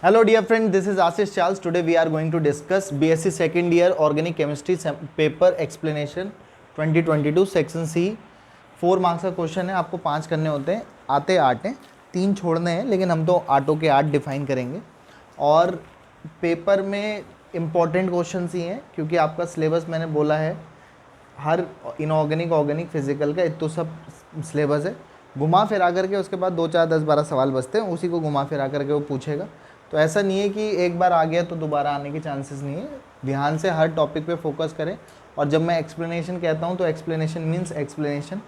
Hello dear friend, this is Ashish Charles. Today we are going to discuss BSc second year organic chemistry paper explanation 2022 section C। 4 marks का question है, आपको 5 करने होते हैं, आते 8 हैं, 3 छोड़ने हैं, लेकिन हम तो आठों के 8 डिफाइन करेंगे। और पेपर में इम्पॉर्टेंट क्वेश्चन ही हैं क्योंकि आपका सिलेबस मैंने बोला है हर इनऑर्गेनिक ऑर्गेनिक फिजिकल का इतना सब सिलेबस है। घुमा फिरा करके उसके बाद 2 4 10 12 सवाल बचते हैं, उसी को घुमा फिरा करके वो पूछेगा। तो ऐसा नहीं है कि एक बार आ गया तो दोबारा आने के चांसेस नहीं है। ध्यान से हर टॉपिक पे फोकस करें। और जब मैं एक्सप्लेनेशन कहता हूँ तो एक्सप्लेनेशन मीन्स एक्सप्लेनेशन,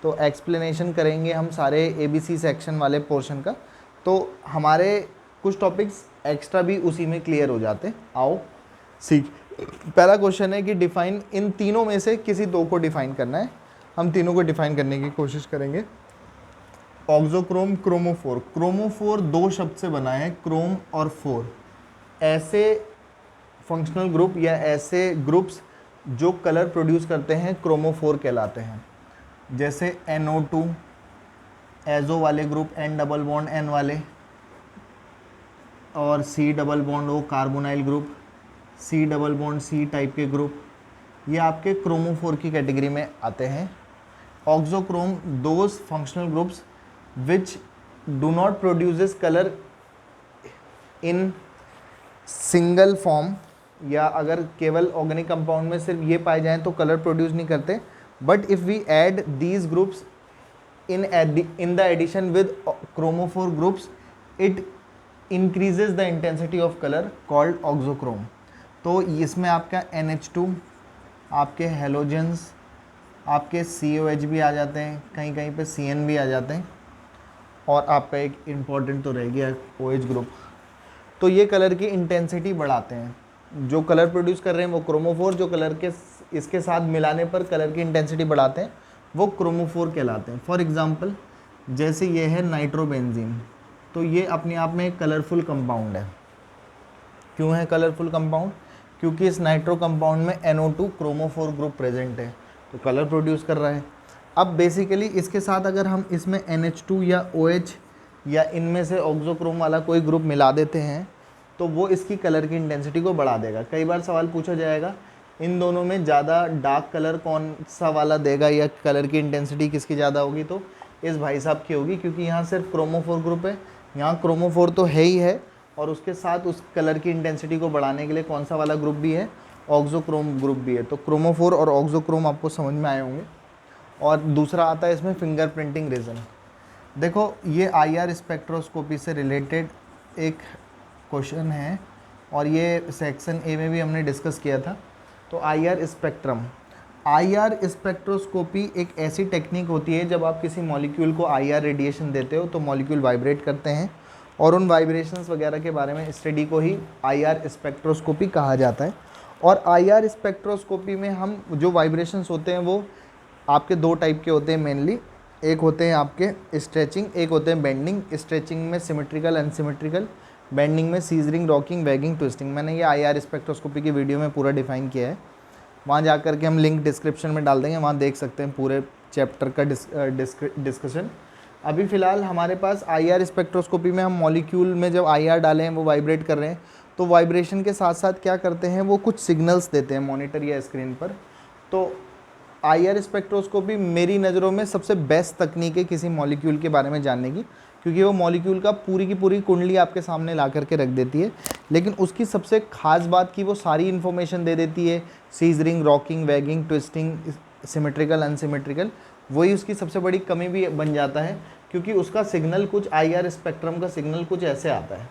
तो एक्सप्लेनेशन करेंगे हम सारे ABC सेक्शन वाले पोर्शन का, तो हमारे कुछ टॉपिक्स एक्स्ट्रा भी उसी में क्लियर हो जाते हैं। आओ सीख। पहला क्वेश्चन है कि डिफाइन, इन तीनों में से किसी दो को डिफाइन करना है। हम तीनों को डिफाइन करने की कोशिश करेंगे। Auxochrome, chromophore. क्रोमोफोर 2 शब्द से बना है, क्रोम और फोर। ऐसे फंक्शनल ग्रुप या ऐसे ग्रुप्स जो कलर प्रोड्यूस करते हैं क्रोमोफोर कहलाते हैं। जैसे NO2 एजो वाले group, N double bond N वाले, और C double bond O carbonyl group, C double bond C type के ग्रुप, ये आपके क्रोमोफोर की कैटेगरी में आते हैं। Auxochrome those functional groups which do not produces color in single form, या अगर केवल ऑर्गेनिक कंपाउंड में सिर्फ ये पाए जाएं तो कलर प्रोड्यूस नहीं करते। But if we add these groups in the addition with chromophore groups, it increases the intensity of colour called auxochrome. तो इसमें आपका NH2, आपके हेलोजेंस, आपके COH भी आ जाते हैं, कहीं कहीं पे CN भी आ जाते हैं, और आपका एक इम्पॉर्टेंट तो रह गया OH ग्रुप। तो ये कलर की इंटेंसिटी बढ़ाते हैं। जो कलर प्रोड्यूस कर रहे हैं वो क्रोमोफोर, जो कलर के इसके साथ मिलाने पर कलर की इंटेंसिटी बढ़ाते हैं वो क्रोमोफोर कहलाते हैं। फॉर एग्जांपल जैसे ये है नाइट्रोबेंजीन, तो ये अपने आप में एक कलरफुल कंपाउंड है। क्यों है कलरफुल कंपाउंड? क्योंकि इस नाइट्रो कंपाउंड में NO2 क्रोमोफोर ग्रुप प्रेजेंट है, तो कलर प्रोड्यूस कर रहा है। अब बेसिकली इसके साथ अगर हम इसमें NH2 या OH या इनमें से ऑक्सोक्रोम वाला कोई ग्रुप मिला देते हैं तो वो इसकी कलर की इंटेंसिटी को बढ़ा देगा। कई बार सवाल पूछा जाएगा इन दोनों में ज़्यादा डार्क कलर कौन सा वाला देगा या कलर की इंटेंसिटी किसकी ज़्यादा होगी, तो इस भाई साहब की होगी, क्योंकि यहाँ सिर्फ क्रोमोफोर ग्रुप है। यहाँ क्रोमोफोर तो है ही है और उसके साथ उस कलर की इंटेंसिटी को बढ़ाने के लिए कौन सा वाला ग्रुप भी है, ऑक्सोक्रोम ग्रुप भी है। तो क्रोमोफोर और ऑक्सोक्रोम आपको समझ में आए होंगे। और दूसरा आता है इसमें फिंगर प्रिंटिंग रीजन। देखो ये IR स्पेक्ट्रोस्कोपी से रिलेटेड एक क्वेश्चन है और ये सेक्शन A में भी हमने डिस्कस किया था। तो IR स्पेक्ट्रम, IR स्पेक्ट्रोस्कोपी एक ऐसी टेक्निक होती है जब आप किसी मॉलिक्यूल को IR रेडिएशन देते हो तो मॉलिक्यूल वाइब्रेट करते हैं, और उन वाइब्रेशंस वगैरह के बारे में स्टडी को ही IR स्पेक्ट्रोस्कोपी कहा जाता है। और IR स्पेक्ट्रोस्कोपी में हम जो वाइब्रेशंस होते हैं वो आपके 2 टाइप के होते हैं मेनली। एक होते हैं आपके स्ट्रेचिंग, एक होते हैं बेंडिंग। स्ट्रेचिंग में सिमेट्रिकल, अनसिमेट्रिकल, बेंडिंग में सीजरिंग, रॉकिंग, वैगिंग, ट्विस्टिंग। मैंने ये IR स्पेक्ट्रोस्कोपी की वीडियो में पूरा डिफाइन किया है, वहाँ जा कर के हम लिंक डिस्क्रिप्शन में डाल देंगे, वहाँ देख सकते हैं पूरे चैप्टर का डिस्कशन। अभी फ़िलहाल हमारे पास IR स्पेक्ट्रोस्कोपी में हम मॉलिक्यूल में जब IR डाले हैं वो वाइब्रेट कर रहे हैं, तो वाइब्रेशन के साथ साथ क्या करते हैं वो कुछ सिग्नल्स देते हैं मॉनिटर या स्क्रीन पर। तो IR स्पेक्ट्रोस्कोपी मेरी नज़रों में सबसे बेस्ट तकनीक है किसी मॉलिक्यूल के बारे में जानने की, क्योंकि वो मॉलिक्यूल का पूरी की पूरी कुंडली आपके सामने ला करके रख देती है। लेकिन उसकी सबसे ख़ास बात कि वो सारी इन्फॉर्मेशन दे देती है, scissoring, rocking, waging, twisting, symmetrical, unsymmetrical. वही उसकी सबसे बड़ी कमी भी बन जाता है, क्योंकि उसका सिग्नल कुछ IR स्पेक्ट्रम का सिग्नल कुछ ऐसे आता है।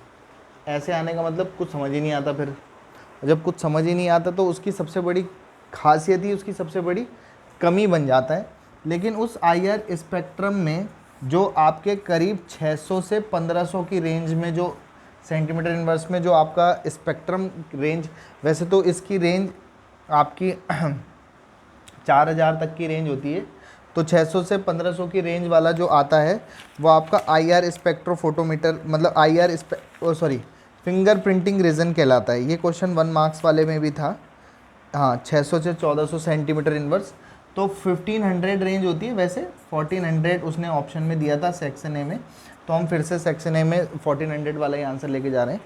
ऐसे आने का मतलब कुछ समझ ही नहीं आता। फिर जब कुछ समझ ही नहीं आता तो उसकी सबसे बड़ी खासियत ही उसकी सबसे बड़ी कमी बन जाता है। लेकिन उस IR स्पेक्ट्रम में जो आपके करीब 600 से 1500 की रेंज में, जो सेंटीमीटर इनवर्स में जो आपका स्पेक्ट्रम रेंज, वैसे तो इसकी रेंज आपकी 4000 तक की रेंज होती है, तो 600 से 1500 की रेंज वाला जो आता है वो आपका IR स्पेक्ट्रोफोटोमीटर, मतलब IR फिंगर प्रिंटिंग रीजन कहलाता है। ये क्वेश्चन 1 मार्क्स वाले में भी था। हाँ, 600 से 1400 सेंटीमीटर इनवर्स, तो 1500 रेंज होती है। वैसे 1400 उसने ऑप्शन में दिया था सेक्शन A में, तो हम फिर से सेक्शन ए में 1400 वाला ही आंसर लेके जा रहे हैं।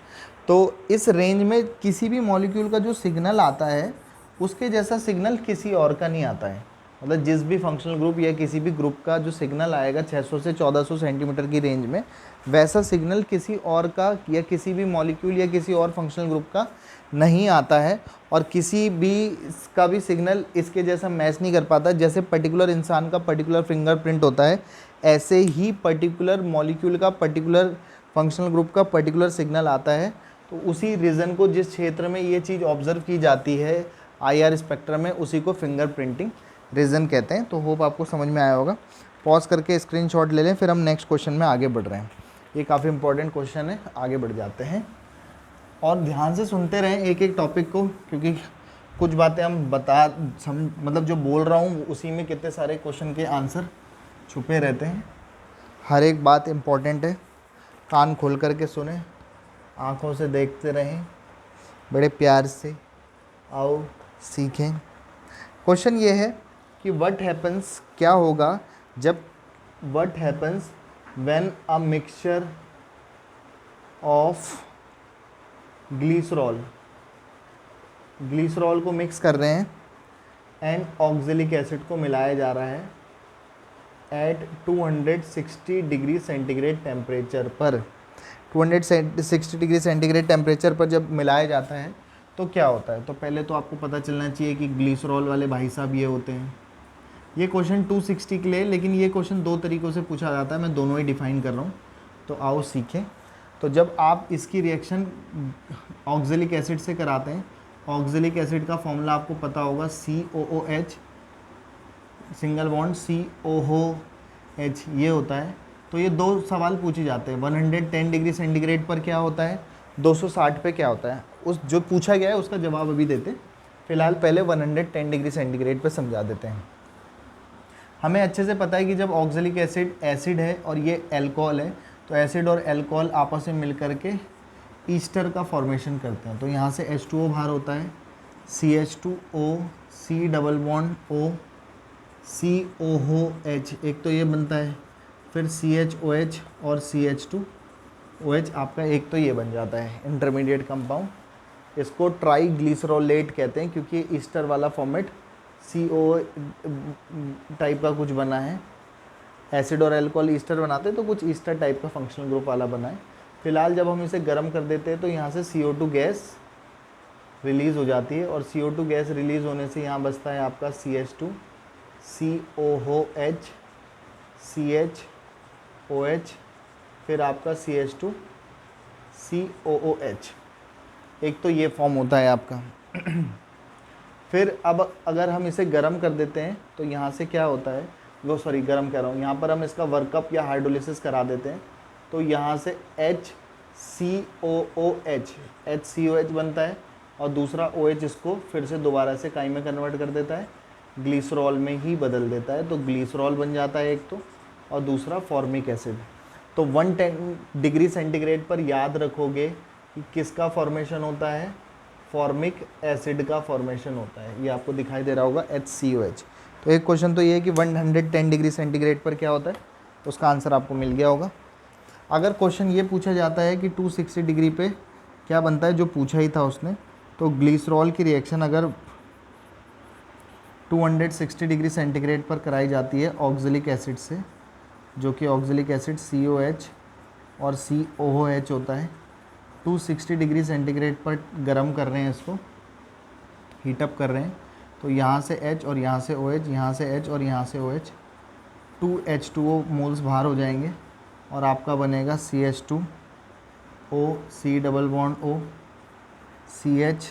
तो इस रेंज में किसी भी मॉलिक्यूल का जो सिग्नल आता है उसके जैसा सिग्नल किसी और का नहीं आता है। मतलब जिस भी फंक्शनल ग्रुप या किसी भी ग्रुप का जो सिग्नल आएगा 600 से 1400 सेंटीमीटर की रेंज में, वैसा सिग्नल किसी और का या किसी भी मॉलिक्यूल या किसी और फंक्शनल ग्रुप का नहीं आता है। और किसी भी का भी सिग्नल इसके जैसा मैच नहीं कर पाता। जैसे पर्टिकुलर इंसान का पर्टिकुलर फिंगरप्रिंट होता है, ऐसे ही पर्टिकुलर मॉलिक्यूल का पर्टिकुलर फंक्शनल ग्रुप का पर्टिकुलर सिग्नल आता है। तो उसी रीजन को, जिस क्षेत्र में ये चीज़ ऑब्जर्व की जाती है IR स्पेक्ट्रम में, उसी को फिंगरप्रिंटिंग रीजन कहते हैं। तो होप आपको समझ में आया होगा। पॉज करके स्क्रीनशॉट ले लें, फिर हम नेक्स्ट क्वेश्चन में आगे बढ़ रहे हैं। ये काफ़ी इंपॉर्टेंट क्वेश्चन है, आगे बढ़ जाते हैं। और ध्यान से सुनते रहें एक एक टॉपिक को, क्योंकि कुछ बातें हम मतलब जो बोल रहा हूँ उसी में कितने सारे क्वेश्चन के आंसर छुपे रहते हैं। हर एक बात इम्पॉर्टेंट है, कान खोल करके सुने, आँखों से देखते रहें, बड़े प्यार से आओ सीखें। क्वेश्चन ये है कि व्हाट हैपन्स, क्या होगा जब, what happens when a mixture of glycerol को मिक्स कर रहे हैं एंड ऑक्जेलिक एसिड को मिलाया जा रहा है एट 260 डिग्री सेंटीग्रेड टेम्परेचर पर। 260 डिग्री सेंटीग्रेड टेम्परेचर पर जब मिलाया जाता है तो क्या होता है। तो पहले तो आपको पता चलना चाहिए कि ग्लिसरॉल वाले भाई साहब ये होते हैं। ये क्वेश्चन 260 के लिए, लेकिन ये क्वेश्चन दो तरीक़ों से पूछा जाता है, मैं दोनों ही डिफाइन कर रहा हूँ, तो आओ सीखें। तो जब आप इसकी रिएक्शन ऑक्जेलिक एसिड से कराते हैं, ऑक्जेलिक एसिड का फॉर्मूला आपको पता होगा COOH, सिंगल बॉन्ड COOH ये होता है। तो ये दो सवाल पूछे जाते हैं, 110 डिग्री सेंटीग्रेड पर क्या होता है, 260 पे क्या होता है। उस जो पूछा गया है उसका जवाब अभी देते हैं, फिलहाल पहले 110 डिग्री सेंटीग्रेड पर समझा देते हैं। हमें अच्छे से पता है कि जब ऑक्जेलिक एसिड है और ये अल्कोहल है, तो एसिड और अल्कोहल आपस में मिल करके ईस्टर का फॉर्मेशन करते हैं। तो यहाँ से H2O बाहर होता है, CH2O, C double bond O, COOH, एक तो ये बनता है, फिर CHOH और CH2OH आपका एक तो ये बन जाता है इंटरमीडिएट कंपाउंड। इसको ट्राईग्लिसरोलेट कहते हैं क्योंकि ईस्टर वाला फॉर्मेट CO टाइप का कुछ बना है। एसिड और अल्कोहल ईस्टर बनाते हैं तो कुछ ईस्टर टाइप का फंक्शनल ग्रुप वाला बना है। फिलहाल जब हम इसे गर्म कर देते हैं तो यहाँ से CO2 गैस रिलीज़ हो जाती है और CO2 गैस रिलीज़ होने से यहाँ बचता है आपका CH2, COOH, CHOH, फिर आपका CH2, COOH। एक तो ये फॉर्म होता है आपका। फिर अब अगर हम इसे गर्म कर देते हैं तो यहाँ से क्या होता है, गर्म कह रहा हूँ, यहाँ पर हम इसका वर्कअप या हाइड्रोलिसिस करा देते हैं तो यहाँ से HCOOH बनता है और दूसरा OH इसको फिर से दोबारा से काई में कन्वर्ट कर देता है, ग्लिसरॉल में ही बदल देता है। तो ग्लिसरॉल बन जाता है एक तो, और दूसरा फॉर्मिक एसिड। तो 110 डिग्री सेंटीग्रेड पर याद रखोगे कि किसका फॉर्मेशन होता है, फॉर्मिक एसिड का फॉर्मेशन होता है। ये आपको दिखाई दे रहा होगा HCOH। तो एक क्वेश्चन तो ये है कि 110 डिग्री सेंटीग्रेड पर क्या होता है, तो उसका आंसर आपको मिल गया होगा। अगर क्वेश्चन ये पूछा जाता है कि 260 डिग्री पे क्या बनता है, जो पूछा ही था उसने, तो ग्लिसरॉल की रिएक्शन अगर 260 डिग्री सेंटीग्रेड पर कराई जाती है ऑक्जेलिक एसिड से, जो कि ऑक्जेलिक एसिड COH और COOH होता है, 260 डिग्री सेंटीग्रेड पर गर्म कर रहे हैं, इसको हीटअप कर रहे हैं, तो यहाँ से H और यहाँ से OH, यहाँ से H और यहाँ से OH, 2H2O मोल्स बाहर हो जाएंगे और आपका बनेगा CH2O, C double bond O, CH,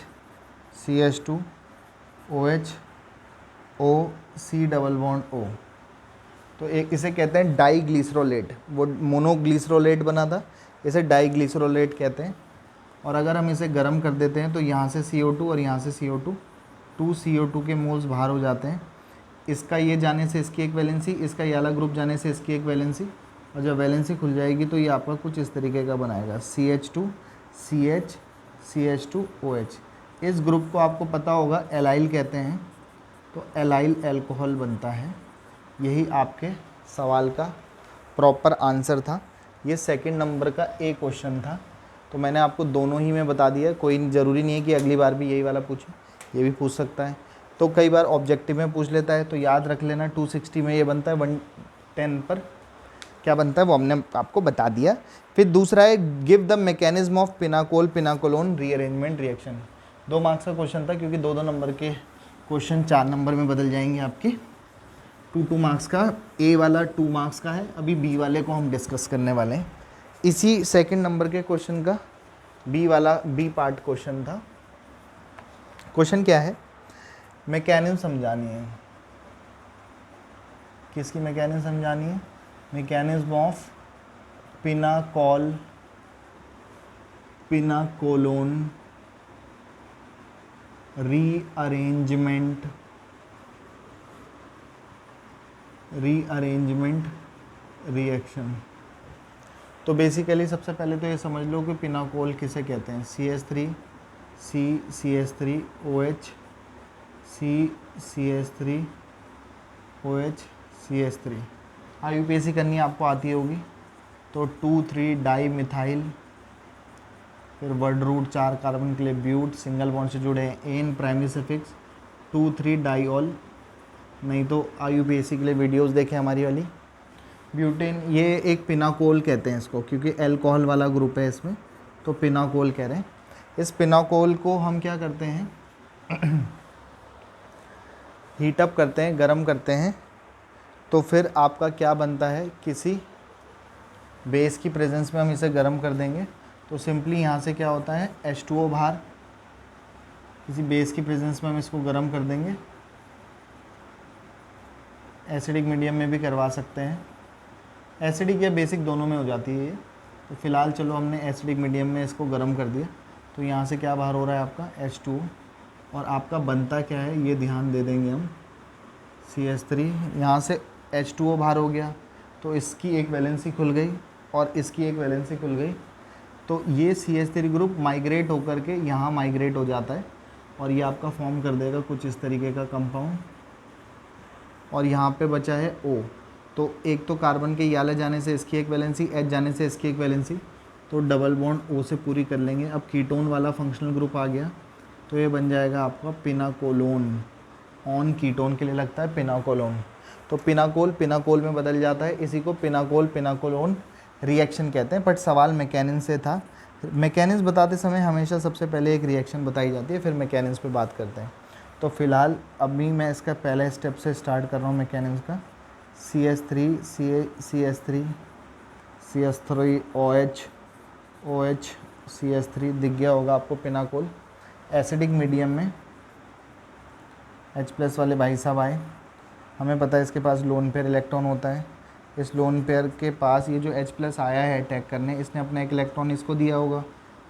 CH2OH, O, C double bond O। तो एक इसे कहते हैं डाईग्लिसरोलेट। वो मोनोग्लिसरोलेट बना था, इसे डाईग्लिसरोलेट कहते हैं। और अगर हम इसे गर्म कर देते हैं तो यहाँ से CO2 और यहाँ से CO2, 2 CO2 के मोल्स बाहर हो जाते हैं। इसका ये जाने से इसकी एक वैलेंसी, इसका ये अलग ग्रुप जाने से इसकी एक वैलेंसी, और जब वैलेंसी खुल जाएगी तो ये आपका कुछ इस तरीके का बनाएगा, CH2, CH, CH2OH। इस ग्रुप को आपको पता होगा एलाइल कहते हैं, तो एलाइल अल्कोहल बनता है। यही आपके सवाल का प्रॉपर आंसर था। ये सेकंड नंबर का ए क्वेश्चन था, तो मैंने आपको दोनों ही में बता दिया। कोई ज़रूरी नहीं है कि अगली बार भी यही वाला पूछे, ये भी पूछ सकता है। तो कई बार ऑब्जेक्टिव में पूछ लेता है, तो याद रख लेना 260 में ये बनता है 110 पर क्या बनता है वो हमने आपको बता दिया। फिर दूसरा है give the mechanism of pinacol pinacolone rearrangement reaction. 2 marks का क्वेश्चन था, क्योंकि 2 नंबर के क्वेश्चन 4 नंबर में बदल जाएंगे आपके। 2 मार्क्स का ए वाला 2 मार्क्स का है, अभी बी वाले को हम डिस्कस करने वाले हैं। इसी सेकंड नंबर के क्वेश्चन का बी वाला बी पार्ट क्वेश्चन था। क्वेश्चन क्या है, मैकेनिज्म समझानी है। किसकी मैकेनिज्म समझानी है? Mechanism of pinacolone rearrangement reaction. तो बेसिकली सबसे पहले तो ये समझ लो कि पिनाकोल किसे कहते हैं। CH3 CH3 OH CH3 OH CH3। IUPAC करनी आपको आती होगी, तो 2,3 डाई मिथाइल, फिर वर्ड रूट 4 कार्बन के लिए ब्यूट, सिंगल बॉन्ड से जुड़े हैं एन, प्राइमरी सफिक्स 2,3 डाईऑल। नहीं तो IUPAC के लिए वीडियोस देखें हमारी वाली। ब्यूटेन, ये एक पिनाकोल कहते हैं इसको, क्योंकि अल्कोहल वाला ग्रुप है इसमें, तो पिनाकोल कह रहे हैं। इस पिनाकोल को हम क्या करते हैं हीटअप करते हैं, गरम करते हैं, तो फिर आपका क्या बनता है, किसी बेस की प्रेजेंस में हम इसे गर्म कर देंगे, तो सिंपली यहाँ से क्या होता है H2O बाहर, किसी बेस की प्रेजेंस में हम इसको गर्म कर देंगे। एसिडिक मीडियम में भी करवा सकते हैं, एसिडिक या बेसिक दोनों में हो जाती है ये। तो फिलहाल चलो हमने एसिडिक मीडियम में इसको गर्म कर दिया, तो यहाँ से क्या बाहर हो रहा है आपका H2O, और आपका बनता क्या है ये ध्यान दे देंगे हम। CH3, यहाँ से H2O बाहर हो गया, तो इसकी एक वैलेंसी खुल गई और इसकी एक वैलेंसी खुल गई, तो ये CH3 ग्रुप माइग्रेट होकर के यहाँ माइग्रेट हो जाता है, और ये आपका फॉर्म कर देगा कुछ इस तरीके का कंपाउंड। और यहाँ पे बचा है O, तो एक तो कार्बन के याले जाने से इसकी एक वैलेंसी, H जाने से इसकी एक वैलेंसी, तो डबल बॉन्ड O से पूरी कर लेंगे। अब कीटोन वाला फंक्शनल ग्रुप आ गया, तो ये बन जाएगा आपका पिनाकोलोन। ऑन कीटोन के लिए लगता है पिनाकोलोन, तो पिनाकोल में बदल जाता है। इसी को पिनाकोलोन रिएक्शन कहते हैं। बट सवाल मैकेनिज्म से था। मैकेनिज्म बताते समय हमेशा सबसे पहले एक रिएक्शन बताई जाती है, फिर मैकेनिज्म पे बात करते हैं। तो फिलहाल अभी मैं इसका पहले स्टेप से स्टार्ट कर रहा हूँ मैकेनिज्म का। CH3 CH3 OH CH3 दिख गया होगा आपको पिनाकोल। एसिडिक मीडियम में H+ वाले भाई साहब आए, हमें पता है इसके पास लोन पेयर इलेक्ट्रॉन होता है। इस लोन पेयर के पास ये जो H+ आया है अटैक करने, इसने अपना एक इलेक्ट्रॉन इसको दिया होगा,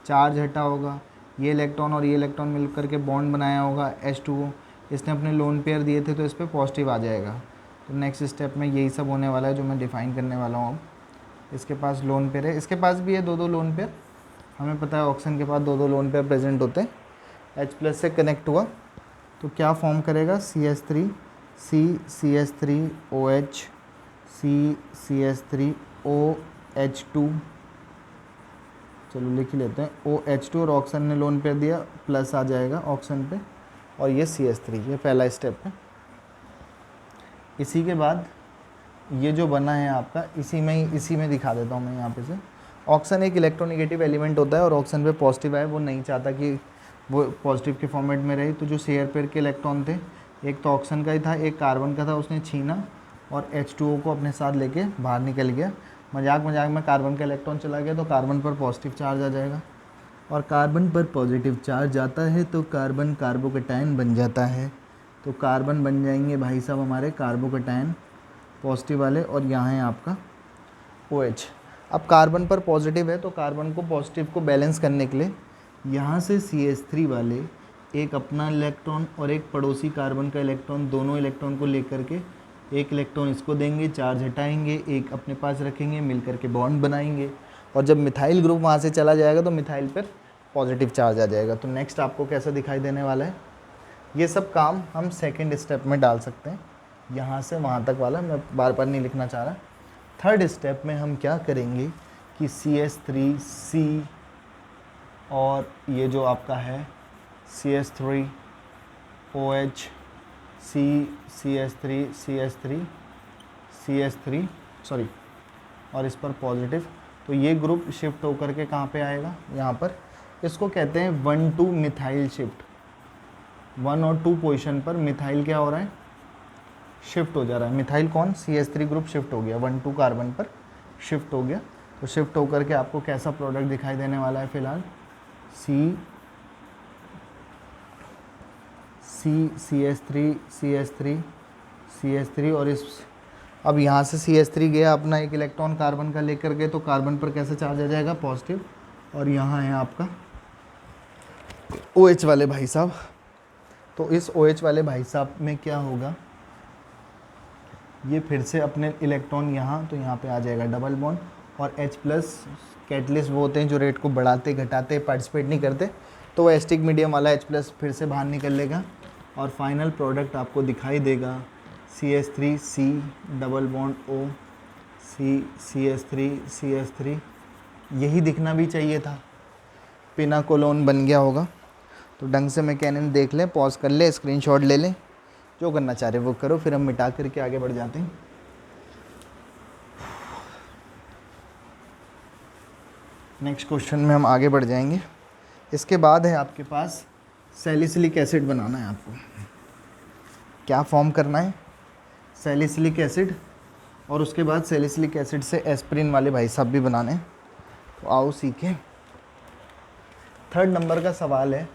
चार्ज हटा होगा, ये इलेक्ट्रॉन और ये इलेक्ट्रॉन मिलकर के बॉन्ड बनाया होगा H2O, इसने अपने लोन पेयर दिए थे, तो इस पर पॉजिटिव आ जाएगा। तो नेक्स्ट स्टेप में यही सब होने वाला है जो मैं डिफ़ाइन करने वाला हूँ अब। इसके पास लोन पेयर है, इसके पास भी है 2-2 लोन पेयर, हमें पता है ऑक्सीजन के पास 2-2 लोन पेयर प्रेजेंट होते हैं। H+ से कनेक्ट हुआ तो क्या फॉर्म करेगा, CH3 CH3 OH CH3 OH2, चलो लिख ही लेते हैं OH2, और ऑक्सीजन ने लोन पेयर दिया, प्लस आ जाएगा ऑक्सीजन पे, और ये CH3, ये पहला स्टेप है। इसी के बाद ये जो बना है आपका, इसी में दिखा देता हूँ मैं यहाँ पे से। ऑक्सीजन एक इलेक्ट्रोनेगेटिव एलिमेंट होता है, और ऑक्सीजन पे पॉजिटिव आए, वो नहीं चाहता कि वो पॉजिटिव के फॉर्मेट में रहे, तो जो शेयर पेयर के इलेक्ट्रॉन थे, एक तो ऑक्सीजन का ही था, एक कार्बन का था, उसने छीना और H2O को अपने साथ लेके बाहर निकल गया। मजाक में कार्बन का इलेक्ट्रॉन चला गया, तो कार्बन पर पॉजिटिव चार्ज आ जाएगा, और कार्बन पर पॉजिटिव चार्ज आता है तो कार्बन कार्बोकैटायन बन जाता है। तो कार्बन बन जाएंगे भाई साहब हमारे कार्बोकैटायन पॉजिटिव वाले, और यहाँ है आपका OH। अब कार्बन पर पॉजिटिव है, तो कार्बन को पॉजिटिव को बैलेंस करने के लिए यहाँ से CH3 वाले एक अपना इलेक्ट्रॉन और एक पड़ोसी कार्बन का इलेक्ट्रॉन, दोनों इलेक्ट्रॉन को लेकर के एक इलेक्ट्रॉन इसको देंगे, चार्ज हटाएंगे, एक अपने पास रखेंगे, मिलकर के बॉन्ड बनाएंगे, और जब मिथाइल ग्रुप वहाँ से चला जाएगा तो मिथाइल पर पॉजिटिव चार्ज आ जाएगा। तो नेक्स्ट आपको कैसा दिखाई देने वाला है, ये सब काम हम सेकेंड स्टेप में डाल सकते हैं। यहाँ से वहाँ तक वाला मैं बार बार नहीं लिखना चाह रहा। थर्ड स्टेप में हम क्या करेंगे, कि CH3C और ये जो आपका है CH3 OH CH3 सॉरी, और इस पर पॉजिटिव, तो ये ग्रुप शिफ्ट होकर के कहाँ पे आएगा, यहाँ पर। इसको कहते हैं 1,2 मिथाइल शिफ्ट। 1 और 2 पोजीशन पर मिथाइल क्या हो रहा है, शिफ्ट हो जा रहा है। मिथाइल कौन, CH3 ग्रुप शिफ्ट हो गया, 1,2 कार्बन पर शिफ्ट हो गया। तो शिफ्ट होकर के आपको कैसा प्रोडक्ट दिखाई देने वाला है फिलहाल, CH3 और इस, अब यहाँ से CH3 गया अपना एक इलेक्ट्रॉन कार्बन का लेकर के, तो कार्बन पर कैसा चार्ज आ जाएगा, पॉजिटिव। और यहाँ है आपका OH वाले भाई साहब, तो इस OH वाले भाई साहब में क्या होगा, ये फिर से अपने इलेक्ट्रॉन यहाँ, तो यहाँ पे आ जाएगा डबल बॉन्ड, और H+ कैटलिस्ट वो होते हैं जो रेट को बढ़ाते घटाते पार्टिसिपेट नहीं करते, तो वो एस्टिक मीडियम वाला H+ फिर से बाहर निकल लेगा, और फाइनल प्रोडक्ट आपको दिखाई देगा CH3C double bond O CH3 यही दिखना भी चाहिए था, पिनाकोलोन बन गया होगा। तो ढंग से मैकेनिज्म देख लें, पॉज कर ले, स्क्रीनशॉट ले लें, जो करना चाह रहे वो करो, फिर हम मिटा करके आगे बढ़ जाते हैं। नेक्स्ट क्वेश्चन में हम आगे बढ़ जाएंगे। इसके बाद है आपके पास सैलिसिलिक एसिड बनाना है आपको। क्या फॉर्म करना है, सैलिसिलिक एसिड, और उसके बाद सैलिसिलिक एसिड से एस्पिरिन वाले भाई साहब भी बनाने हैं। तो आओ सीखें। 3rd नंबर का सवाल है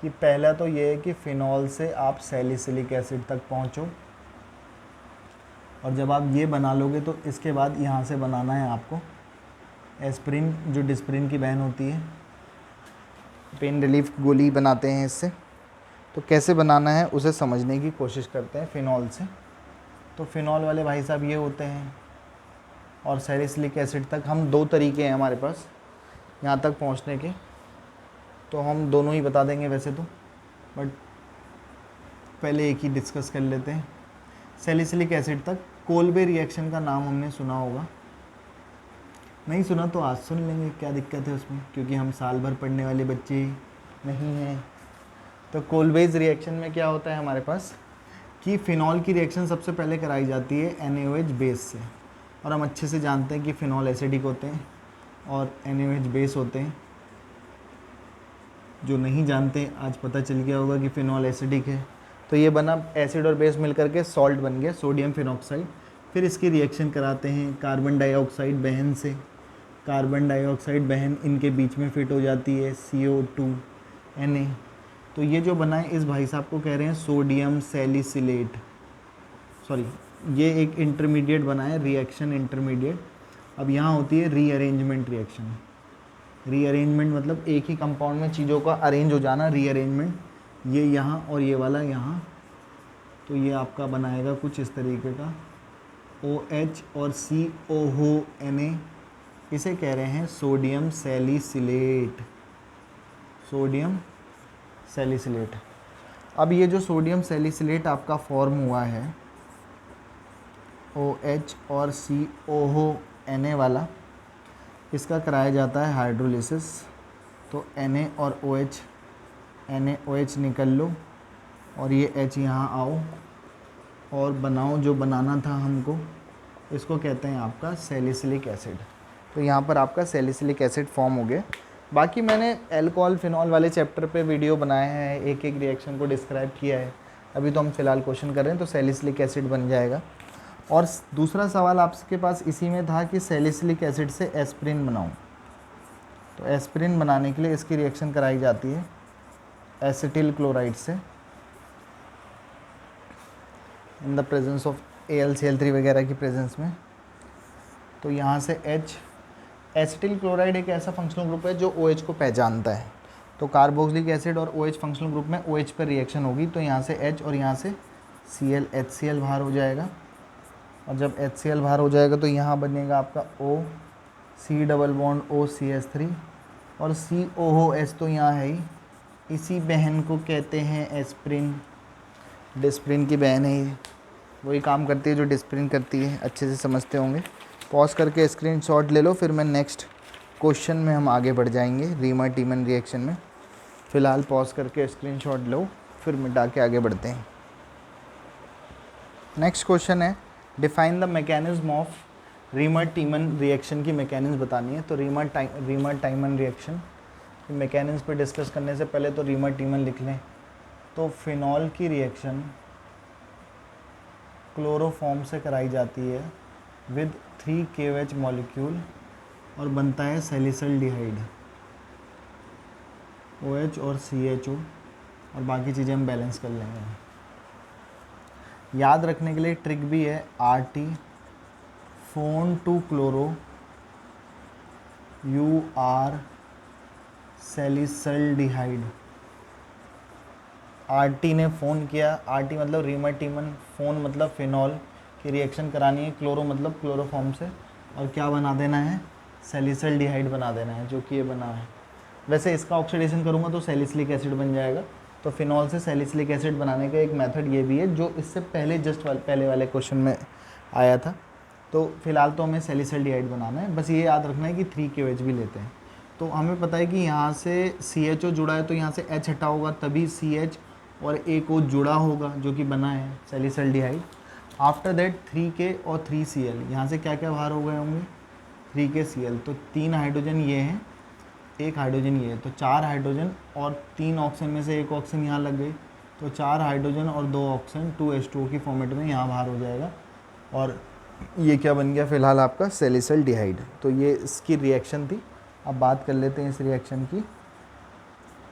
कि पहला तो ये है कि फिनॉल से आप सैलिसिलिक एसिड तक पहुँचो, और जब आप ये बना लोगे तो इसके बाद यहाँ से बनाना है आपको एस्पिरिन, जो डिस्पिरिन की बहन होती है। पेन रिलीफ गोली बनाते हैं इससे, तो कैसे बनाना है उसे समझने की कोशिश करते हैं फिनॉल से। तो फिनॉल वाले भाई साहब ये होते हैं, और सैलिसिलिक एसिड तक हम 2 तरीके हैं हमारे पास यहाँ तक पहुँचने के, तो हम दोनों ही बता देंगे वैसे तो, बट पहले एक ही डिस्कस कर लेते हैं। सैलिसिलिक एसिड तक कोल्बे रिएक्शन का नाम हमने सुना होगा, नहीं सुना तो आज सुन लेंगे, क्या दिक्कत है उसमें, क्योंकि हम साल भर पढ़ने वाले बच्चे नहीं हैं। तो कोल्बेज रिएक्शन में क्या होता है हमारे पास कि फ़िनॉल की रिएक्शन सबसे पहले कराई जाती है NaOH बेस से, और हम अच्छे से जानते हैं कि फ़िनॉल एसिडिक होते हैं और NaOH बेस होते हैं। जो नहीं जानते आज पता चल गया होगा कि फ़िनॉल एसिडिक है। तो ये बना, एसिड और बेस मिलकर के सॉल्ट बन गया, सोडियम फिनॉक्साइड। फिर इसकी रिएक्शन कराते हैं कार्बन डाइऑक्साइड बहन से। कार्बन डाइऑक्साइड बहन इनके बीच में फिट हो जाती है CO2 Na। तो ये जो बना है इस भाई साहब को कह रहे हैं सोडियम सैलिसिलेट, सॉरी ये एक इंटरमीडिएट बना है, रिएक्शन इंटरमीडिएट। अब यहाँ होती है रीअरेंजमेंट रिएक्शन। रीअरेंजमेंट मतलब एक ही कंपाउंड में चीज़ों का अरेंज हो जाना, रीअरेंजमेंट। ये यहाँ और ये वाला यहाँ, तो ये आपका बनाएगा कुछ इस तरीके का OH और COONA, इसे कह रहे हैं सोडियम सैलिसिलेट, सोडियम सैलिसिलेट। अब ये जो सोडियम सैलिसिलेट आपका फॉर्म हुआ है OH और COONA वाला, इसका कराया जाता है हाइड्रोलिसिस। तो Na और OH, NaOH निकल लो और ये H यहाँ आओ और बनाओ जो बनाना था हमको, इसको कहते हैं आपका सैलिसिलिक एसिड। तो यहाँ पर आपका सैलिसिलिक एसिड फॉर्म हो गया। बाकी मैंने एल्कोहल फिनॉल वाले चैप्टर पे वीडियो बनाए हैं, एक एक रिएक्शन को डिस्क्राइब किया है। अभी तो हम फिलहाल क्वेश्चन कर रहे हैं, तो सैलिसिलिक एसिड बन जाएगा। और दूसरा सवाल आपके पास इसी में था कि सैलिसिलिक एसिड से एस्पिरिन बनाऊं। तो एस्पिरिन बनाने के लिए इसकी रिएक्शन कराई जाती है एसिटिल क्लोराइड से in the presence of AlCl3 वगैरह की प्रेजेंस में। तो यहाँ से H, एसिटिल क्लोराइड एक ऐसा फंक्शनल ग्रुप है जो OH को पहचानता है। तो कार्बोक्सिलिक एसिड और OH फंक्शनल ग्रुप में OH पर रिएक्शन होगी, तो यहाँ से H और यहाँ से Cl HCl बाहर हो जाएगा। और जब HCl बाहर हो जाएगा तो यहाँ बनेगा आपका O, C double bond O CH3 और COOH तो यहाँ है ही। इसी बहन को कहते हैं एस्पिरिन, डिस्पिरिन की बहन है ये, वही काम करती है जो डिस्पिरिन करती है, अच्छे से समझते होंगे। पॉज करके स्क्रीनशॉट ले लो, फिर मैं नेक्स्ट क्वेश्चन में हम आगे बढ़ जाएंगे रीमर टीमन रिएक्शन में। फ़िलहाल पॉज करके स्क्रीनशॉट लो, फिर मिटा के आगे बढ़ते हैं। नेक्स्ट क्वेश्चन है define the mechanism of reamer टीमन reaction की मैकेनिज्म बतानी है। तो रीमर टाइमन रिएक्शन की मैकेनिज्म पे डिस्कस करने से पहले तो रीमर टीमन लिख लें। तो फिनॉल की रिएक्शन क्लोरोफॉर्म से कराई जाती है विद 3 KOH मॉलिक्यूल और बनता है सैलिसल्डिहाइड OH और CHO, और बाकी चीज़ें हम बैलेंस कर लेंगे। याद रखने के लिए ट्रिक भी है, RT phone two chloro UR सैलिसल्डिहाइड। RT ने फ़ोन किया, RT मतलब रीमर टीमन, फ़ोन मतलब फिनॉल की रिएक्शन करानी है, क्लोरो मतलब क्लोरोफॉर्म से, और क्या बना देना है, सैलिसल्डिहाइड बना देना है, जो कि ये बना है। वैसे इसका ऑक्सीडेशन करूँगा तो सैलिसिलिक एसिड बन जाएगा। तो फिनॉल से सैलिसिलिक एसिड बनाने का एक मेथड ये भी है, जो इससे पहले पहले वाले क्वेश्चन में आया था। तो फिलहाल तो हमें सैलिसल्डिहाइड बनाना है, बस ये याद रखना है कि 3 KOH भी लेते हैं। तो हमें पता है कि यहाँ से CHO जुड़ा है, तो यहाँ से H हटा होगा, तभी CH और एक O जुड़ा होगा, जो कि बना है सैलिसल्डिहाइड। आफ्टर दैट 3K और 3Cl, यहाँ से क्या क्या बाहर हो गए होंगे, 3KCl। तो 3 हाइड्रोजन ये हैं, 1 हाइड्रोजन ये है, तो 4 हाइड्रोजन और 3 ऑक्सीजन में से 1 ऑक्सीजन यहाँ लग गई, तो 4 हाइड्रोजन और 2 ऑक्सीजन 2H2O की फॉर्मेट में यहाँ बाहर हो जाएगा। और ये क्या बन गया फिलहाल आपका सैलिसल्डिहाइड। तो ये इसकी रिएक्शन थी। अब बात कर लेते हैं इस रिएक्शन की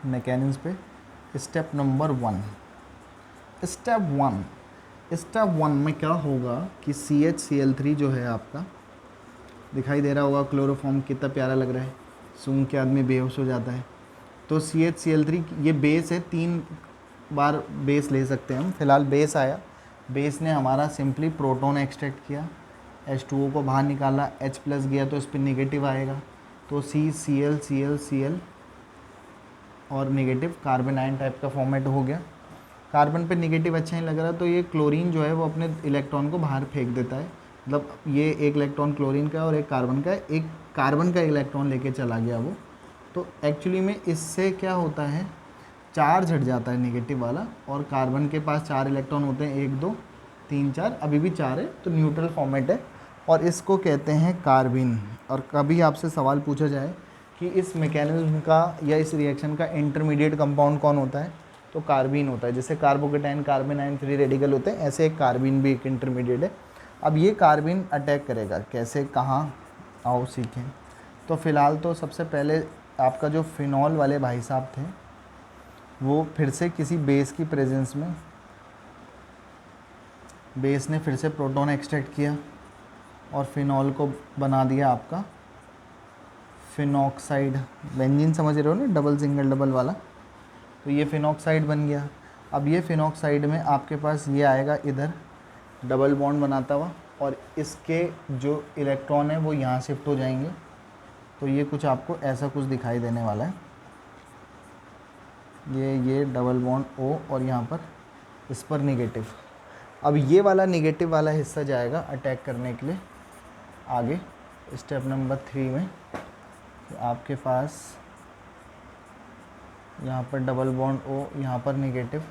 मैकेनिज्म पे। स्टेप नंबर 1, स्टेप वन में क्या होगा कि CHCl3 जो है आपका, दिखाई दे रहा होगा क्लोरोफॉर्म कितना प्यारा लग रहा है, सूंघ के आदमी बेहोश हो जाता है। तो CHCl3 ये बेस है, 3 बार बेस ले सकते हैं हम। फिलहाल बेस आया, बेस ने हमारा सिंपली प्रोटॉन एक्सट्रैक्ट किया, H2O को बाहर निकाला, H+ गया तो इस पर नेगेटिव आएगा, तो CCl और नेगेटिव कार्बन आयन टाइप का फॉर्मेट हो गया। कार्बन पे नेगेटिव अच्छा नहीं लग रहा, तो ये क्लोरीन जो है वो अपने इलेक्ट्रॉन को बाहर फेंक देता है। मतलब ये एक इलेक्ट्रॉन क्लोरीन का और एक कार्बन का है, एक कार्बन का इलेक्ट्रॉन लेके चला गया वो। तो एक्चुअली में इससे क्या होता है, चार्ज हट जाता है नेगेटिव वाला, और कार्बन के पास 4 इलेक्ट्रॉन होते हैं, 1 2 3 4, अभी भी 4 है, तो न्यूट्रल फॉर्मेट है, और इसको कहते हैं कार्बिन। और कभी आपसे सवाल पूछा जाए कि इस मैकेनिज्म का या इस रिएक्शन का इंटरमीडिएट कंपाउंड कौन होता है, तो कार्बिन होता है। जैसे carbocation carbon ion free radical होते हैं, ऐसे एक कार्बिन भी एक इंटरमीडिएट है। अब ये कार्बिन अटैक करेगा कैसे, कहाँ, आओ सीखें। तो फ़िलहाल तो सबसे पहले आपका जो फिनॉल वाले भाई साहब थे, वो फिर से किसी बेस की प्रेजेंस में, बेस ने फिर से प्रोटॉन एक्सट्रैक्ट किया और फिनॉल को बना दिया आपका फिनॉक्साइड। बेंजीन समझ रहे हो ना, डबल सिंगल डबल वाला, तो ये फिनॉक्साइड बन गया। अब ये फिनॉक्साइड में आपके पास ये आएगा इधर डबल बॉन्ड बनाता हुआ, और इसके जो इलेक्ट्रॉन है वो यहाँ शिफ्ट हो जाएंगे। तो ये कुछ आपको ऐसा कुछ दिखाई देने वाला है, ये डबल बॉन्ड O और यहाँ पर इस पर नेगेटिव। अब ये वाला नेगेटिव वाला हिस्सा जाएगा अटैक करने के लिए आगे स्टेप नंबर 3 में। तो आपके पास यहाँ पर डबल बॉन्ड O, यहाँ पर नेगेटिव,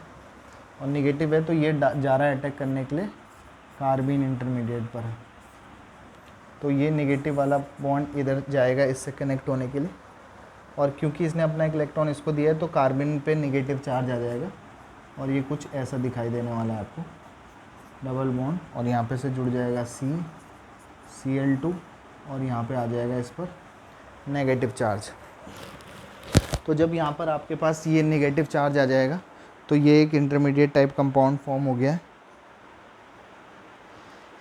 और नेगेटिव है तो ये जा रहा है अटैक करने के लिए कार्बिन इंटरमीडिएट पर। तो ये नेगेटिव वाला बॉन्ड इधर जाएगा इससे कनेक्ट होने के लिए, और क्योंकि इसने अपना एक इलेक्ट्रॉन इसको दिया है तो कार्बिन पे नेगेटिव चार्ज आ जाएगा, और ये कुछ ऐसा दिखाई देने वाला है आपको, डबल बॉन्ड, और यहाँ पे से जुड़ जाएगा Cl2, और यहाँ पे आ जाएगा इस पर नेगेटिव चार्ज। तो जब यहाँ पर आपके पास ये नेगेटिव चार्ज आ जाएगा तो ये एक इंटरमीडिएट टाइप कंपाउंड फॉर्म हो गया है।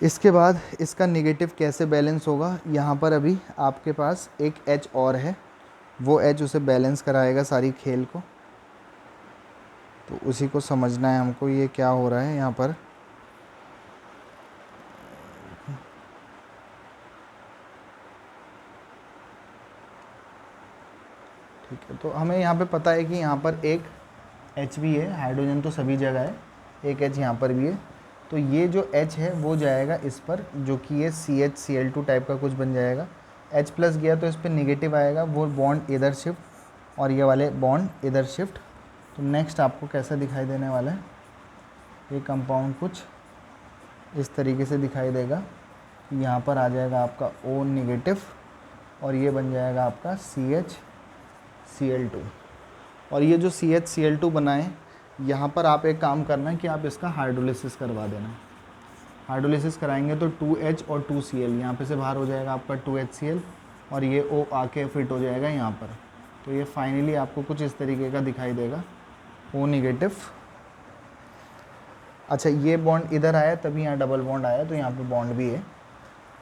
इसके बाद इसका नेगेटिव कैसे बैलेंस होगा, यहाँ पर अभी आपके पास एक H और है, वो H उसे बैलेंस कराएगा सारी खेल को। तो उसी को समझना है हमको, ये क्या हो रहा है यहाँ पर। ठीक है, तो हमें यहाँ पे पता है कि यहाँ पर एक H भी है, हाइड्रोजन तो सभी जगह है, एक H यहाँ पर भी है। तो ये जो H है वो जाएगा इस पर, जो कि ये CH Cl2 टाइप का कुछ बन जाएगा। H प्लस गया तो इस पर निगेटिव आएगा, वो बॉन्ड इधर शिफ्ट और ये वाले बॉन्ड इधर शिफ्ट। तो नेक्स्ट आपको कैसा दिखाई देने वाला है, ये कंपाउंड कुछ इस तरीके से दिखाई देगा। यहाँ पर आ जाएगा आपका O निगेटिव और ये बन जाएगा आपका CH Cl2। और ये जो CH Cl2 बना है, यहाँ पर आप एक काम करना है कि आप इसका हाइड्रोलिसिस करवा देना। हाइड्रोलिसिस कराएंगे तो 2H और 2Cl यहाँ पे से बाहर हो जाएगा आपका 2HCl और ये O आके फिट हो जाएगा यहाँ पर। तो ये फाइनली आपको कुछ इस तरीके का दिखाई देगा, O निगेटिव। अच्छा, ये बॉन्ड इधर आया तभी यहाँ डबल बॉन्ड आया, तो यहाँ पे बॉन्ड भी है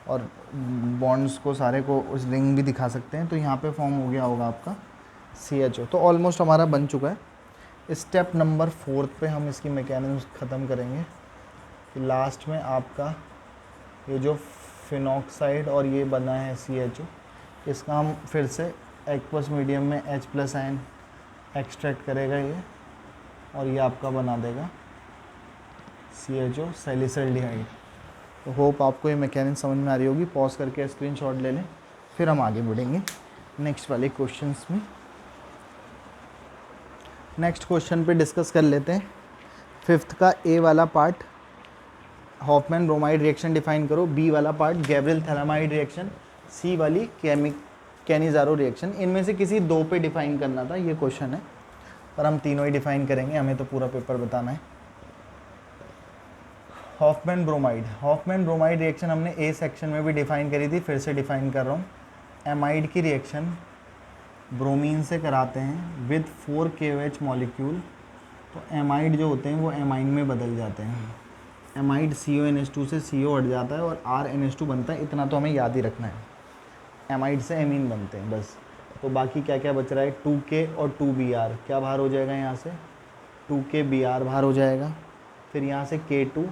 और बॉन्ड्स को सारे को उस रिंग भी दिखा सकते हैं। तो यहाँ पे फॉर्म हो गया होगा आपका CHO। तो ऑलमोस्ट हमारा बन चुका है। स्टेप नंबर 4 पे हम इसकी मैकेनिज्म ख़त्म करेंगे कि लास्ट में आपका ये जो फिनॉक्साइड और ये बना है CHO, इसका हम फिर से एक्वस मीडियम में H प्लस आयन एक्सट्रैक्ट करेगा ये, और ये आपका बना देगा CHO सैलिसल्डिहाइड। तो होप आपको ये मैकेनिक्स समझ में आ रही होगी। पॉज करके स्क्रीनशॉट ले लें, फिर हम आगे बढ़ेंगे नेक्स्ट वाले क्वेश्चंस में। नेक्स्ट क्वेश्चन पे डिस्कस कर लेते हैं। 5th का A वाला part Hoffmann bromide reaction define करो, B वाला part Gabriel phthalimide reaction, C वाली कैनिज़ारो रिएक्शन। इनमें से किसी 2 पे डिफाइन करना था, ये क्वेश्चन है, पर हम तीनों ही डिफाइन करेंगे, हमें तो पूरा पेपर बताना है। हॉफमैन ब्रोमाइड रिएक्शन हमने A सेक्शन में भी डिफाइन करी थी, फिर से डिफाइन कर रहा हूँ। एमाइड की रिएक्शन ब्रोमीन से कराते हैं विद 4 KOH मॉलिक्यूल, तो एमाइड जो होते हैं वो एमाइन में बदल जाते हैं। एमाइड CONH2 से CO हट जाता है और RNH2 बनता है, इतना तो हमें याद ही रखना है। एमाइड से एमीन बनते हैं बस। तो बाकी क्या क्या बच रहा है, 2K और 2Br, क्या बाहर हो जाएगा यहाँ से, 2KBr बाहर हो जाएगा। फिर यहाँ से K2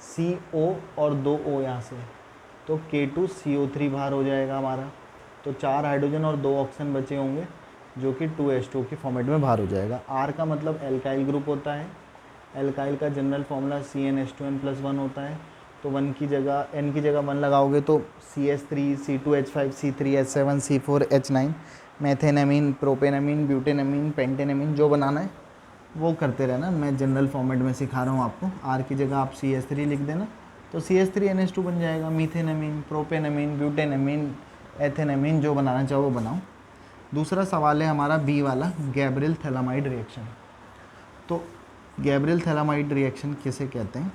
CO और 2 O यहाँ से, तो K2CO3 बाहर हो जाएगा हमारा। तो 4 हाइड्रोजन और 2 ऑक्सीजन बचे होंगे, जो कि 2H2 के फॉर्मेट में बाहर हो जाएगा। R का मतलब एल्काइल ग्रुप होता है। एल्काइल का जनरल फॉर्मूला CnH2n+1 होता है। तो 1 की जगह N की जगह 1 लगाओगे तो CH3 C2H5 C3H7 C4H9, मेथेनमीन, प्रोपेनमीन, ब्यूटेनमीन, पेंटेनमीन, जो बनाना है वो करते रहना। मैं जनरल फॉर्मेट में सिखा रहा हूँ आपको। R की जगह आप CH3 लिख देना, तो CH3NH2 बन जाएगा। मीथेनमीन, प्रोपेनमीन, ब्यूटेनमीन, एथेनमीन, जो बनाना चाहो वो बनाओ। दूसरा सवाल है हमारा B वाला, गैब्रियल थैलामाइड रिएक्शन। तो गैब्रियल थैलामाइड रिएक्शन किसे कहते हैं,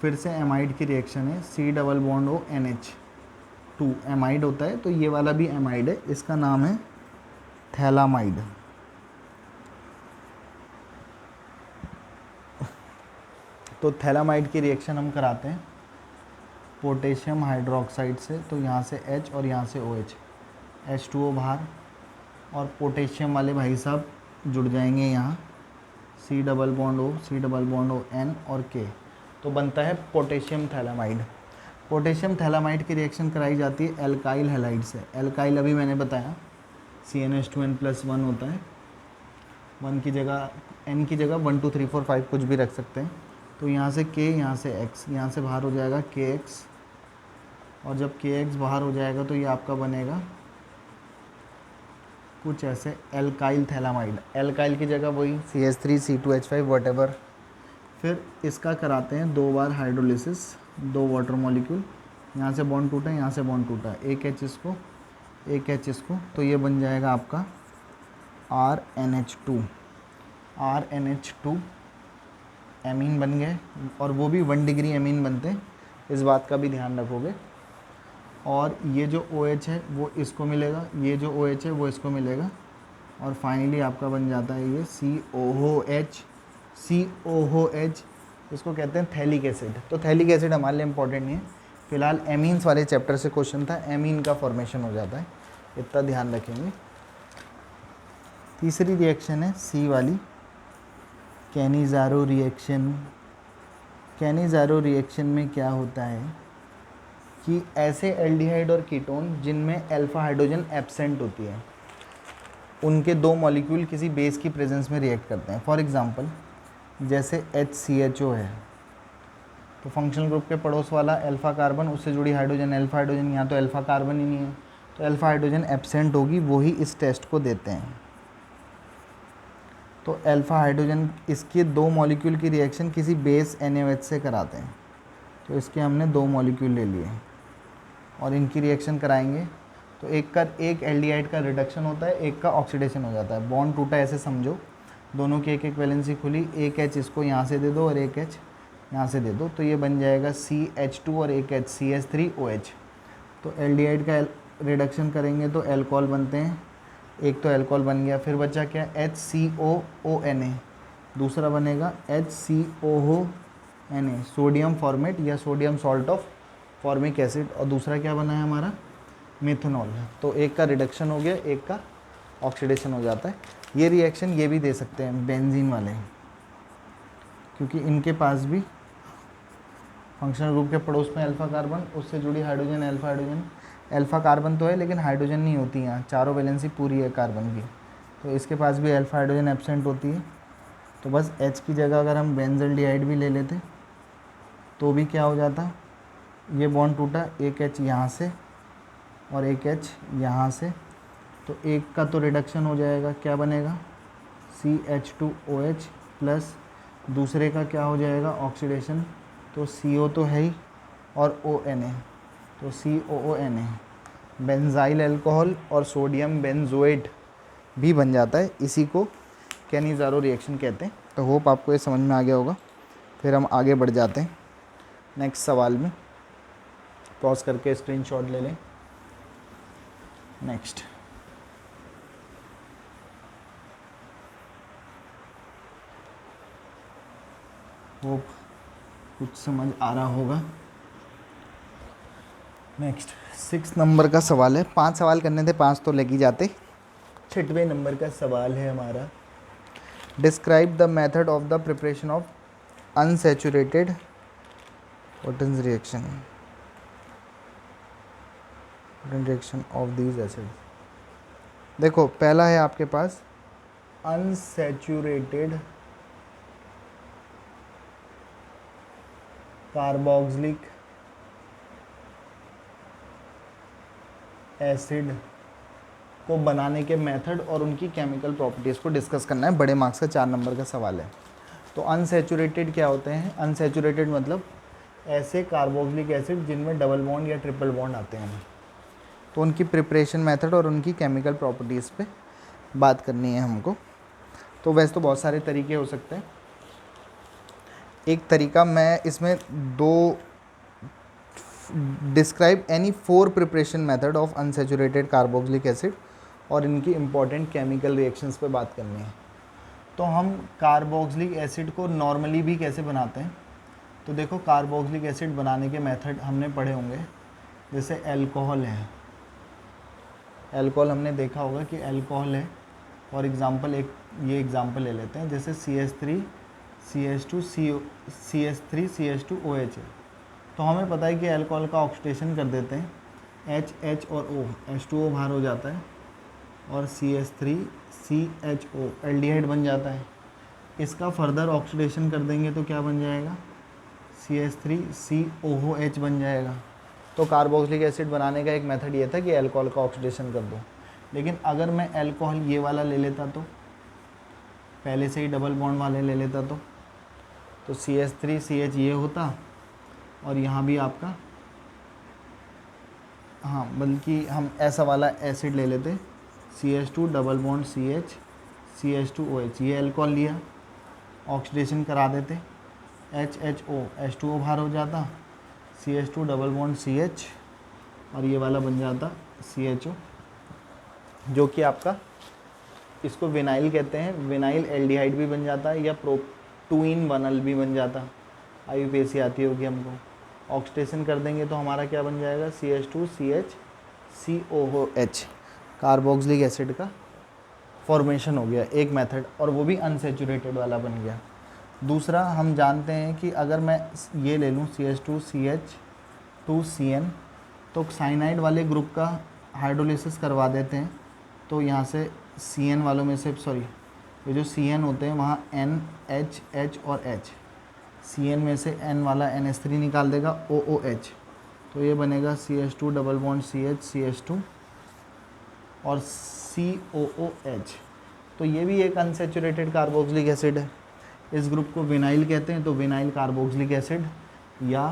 फिर से एमाइड की रिएक्शन है, C double bond O NH2 amide होता है, तो ये वाला भी एमाइड है, इसका नाम है थैलामाइड। तो थैलामाइड की रिएक्शन हम कराते हैं पोटेशियम हाइड्रोक्साइड से, तो यहाँ से H और यहाँ से OH, H2O बाहर, और पोटेशियम वाले भाई साहब जुड़ जाएंगे यहाँ, C double bond O, C double bond O N और K, तो बनता है पोटेशियम थैलामाइड। पोटेशियम थैलामाइड की रिएक्शन कराई जाती है एल्काइल हैलाइड से। एल्काइल अभी मैंने बताया CnH2n+1 होता है, 1 की जगह N की जगह 1 2 3 4 5 कुछ भी रख सकते हैं। तो यहाँ से K, यहाँ से X, यहाँ से बाहर हो जाएगा KX, और जब KX बाहर हो जाएगा तो ये आपका बनेगा कुछ ऐसे एल्काइल थैलामाइड। एल्काइल की जगह वही CH3 C2H5 वटेवर। फिर इसका कराते हैं 2 बार हाइड्रोलिसिस, 2 वाटर मॉलिक्यूल, यहाँ से बॉन्ड टूटा, यहाँ से बॉन्ड टूटा, एक H इसको, एक H इसको, तो ये बन जाएगा आपका RNH2। RNH2 एमीन बन गए, और वो भी 1 डिग्री एमीन बनते हैं, इस बात का भी ध्यान रखोगे। और ये जो OH है वो इसको मिलेगा, ये जो OH है वो इसको मिलेगा, और फाइनली आपका बन जाता है ये COOH। COOH इसको कहते हैं थैलिक एसिड। तो थैलिक एसिड हमारे लिए इंपॉर्टेंट नहीं है, फिलहाल एमीन्स वाले चैप्टर से क्वेश्चन था, एमीन का फॉर्मेशन हो जाता है, इतना ध्यान रखेंगे। तीसरी रिएक्शन है C वाली, कैनिज़ारो रिएक्शन। कैनिज़ारो रिएक्शन में क्या होता है कि ऐसे एल्डिहाइड और कीटोन जिनमें अल्फा हाइड्रोजन एब्सेंट होती है, उनके 2 मॉलिक्यूल किसी बेस की प्रेजेंस में रिएक्ट करते हैं। फॉर एग्जांपल जैसे HCHO है, तो फंक्शनल ग्रुप के पड़ोस वाला अल्फा कार्बन, उससे जुड़ी हाइड्रोजन अल्फा हाइड्रोजन, यहाँ तो अल्फा कार्बन ही नहीं है, तो अल्फा हाइड्रोजन एब्सेंट होगी, वही इस टेस्ट को देते हैं। तो अल्फा हाइड्रोजन, इसके 2 मॉलिक्यूल की रिएक्शन किसी बेस NaOH से कराते हैं। तो इसके हमने 2 मॉलिक्यूल ले लिए और इनकी रिएक्शन कराएंगे। तो एक एल्डिहाइड का रिडक्शन होता है, एक का ऑक्सीडेशन हो जाता है। बॉन्ड टूटा ऐसे समझो, दोनों की एक वैलेंसी खुली, एक H इसको यहाँ से दे दो और एक H यहाँ से दे दो, तो ये बन जाएगा CH2 और एक H CH3OH। तो एल्डिहाइड का रिडक्शन करेंगे तो एल्कोहल बनते हैं, एक तो एल्कोहल बन गया, फिर बचा क्या HCOONA, दूसरा बनेगा HCOONA सोडियम फॉर्मेट या sodium salt of formic acid, और दूसरा क्या बना है हमारा मेथनॉल। तो एक का रिडक्शन हो गया, एक का ऑक्सीडेशन हो जाता है। ये रिएक्शन ये भी दे सकते हैं बेंजीन वाले, क्योंकि इनके पास भी फंक्शनल ग्रुप के पड़ोस में अल्फा कार्बन, उससे जुड़ी hydrogen alpha hydrogen, alpha carbon तो है लेकिन हाइड्रोजन नहीं होती यहाँ, चारों वैलेंसी पूरी है कार्बन की, तो इसके पास भी अल्फा हाइड्रोजन एब्सेंट होती है। तो बस H की जगह अगर हम बेंजल्डिहाइड भी ले लेते तो भी क्या हो जाता, ये बॉन्ड टूटा, एक H यहाँ से और एक H यहाँ से, तो एक का तो रिडक्शन हो जाएगा, क्या बनेगा CH2OH प्लस दूसरे का क्या हो जाएगा ऑक्सीडेशन, तो CO तो है ही और ONA, तो COONA बेंजाइल अल्कोहल और सोडियम बेंजोएट भी बन जाता है। इसी को कैनिज़ारो रिएक्शन कहते हैं। तो होप आपको ये समझ में आ गया होगा। फिर हम आगे बढ़ जाते हैं नेक्स्ट सवाल में। पॉज करके स्क्रीनशॉट ले लें। नेक्स्ट होप कुछ समझ आ रहा होगा। नेक्स्ट 6 नंबर का सवाल है। 5 सवाल करने थे, 5 तो लग ही जाते। 6वें नंबर का सवाल है हमारा, describe the method of the preparation of unsaturated potence reaction of these acids. देखो पहला है आपके पास अनसैचुरेटेड कार्बोक्सिलिक एसिड को बनाने के मेथड और उनकी केमिकल प्रॉपर्टीज़ को डिस्कस करना है। बड़े मार्क्स का 4 नंबर का सवाल है। तो अनसैचुरेटेड क्या होते हैं? अनसैचुरेटेड मतलब ऐसे कार्बोक्सिलिक एसिड जिनमें डबल बॉन्ड या ट्रिपल बॉन्ड आते हैं, तो उनकी प्रिपरेशन मेथड और उनकी केमिकल प्रॉपर्टीज़ पे बात करनी है हमको। तो वैसे तो बहुत सारे तरीके हो सकते हैं। एक तरीका मैं इसमें describe any 4 preparation method of unsaturated carboxylic acid और इनकी इंपॉर्टेंट केमिकल रिएक्शंस पे बात करनी है। तो हम कार्बोक्सिलिक एसिड को नॉर्मली भी कैसे बनाते हैं, तो देखो कार्बोक्सिलिक एसिड बनाने के मेथड हमने पढ़े होंगे। जैसे अल्कोहल है, अल्कोहल हमने देखा होगा कि अल्कोहल है। फॉर एग्ज़ाम्पल एक ये एग्ज़ाम्पल ले लेते हैं, जैसे CH3 CH2 CH3 CH2OH है। तो हमें पता है कि अल्कोहल का ऑक्सीडेशन कर देते हैं, H और O, H2O बाहर हो जाता है और CH3 CHO एल्डिहाइड बन जाता है। इसका फर्दर ऑक्सीडेशन कर देंगे तो क्या बन जाएगा, CH3 COOH बन जाएगा। तो कार्बोक्सिलिक एसिड बनाने का एक मेथड ये था कि अल्कोहल का ऑक्सीडेशन कर दो। लेकिन अगर मैं अल्कोहल ये वाला ले लेता, तो पहले से ही डबल बॉन्ड वाले ले लेता, तो CH3 CH ये होता और यहाँ भी आपका, हाँ बल्कि हम ऐसा वाला एसिड ले लेते, CH2 double bond CH CH2OH, ये अल्कोहल लिया, ऑक्सीडेशन करा देते, HHO H2O बाहर हो जाता, CH2 डबल बॉन्ड CH और ये वाला बन जाता CHO, जो कि आपका इसको विनाइल कहते हैं। विनाइल एल्डिहाइड भी बन जाता है या प्रोटूइन वनल भी बन जाता। IUPAC आती होगी हमको। ऑक्सीडेशन कर देंगे तो हमारा क्या बन जाएगा, CH2 CH COOH, carboxylic acid का फॉर्मेशन हो गया एक मेथड, और वो भी अनसैचुरेटेड वाला बन गया। दूसरा हम जानते हैं कि अगर मैं ये ले लूँ CH2 CH2CN, तो साइनाइड वाले ग्रुप का हाइड्रोलिसिस करवा देते हैं, तो यहाँ से CN वालों में से, सॉरी ये जो CN होते हैं वहाँ N H H और H, CN में से N वाला NH3 निकाल देगा, OOH, तो ये बनेगा CH2 double bond CH CH2 और COOH। तो ये भी एक अनसेचुरेटेड कार्बोक्सिलिक एसिड है। इस ग्रुप को विनाइल कहते हैं, तो विनाइल कार्बोक्सिलिक एसिड या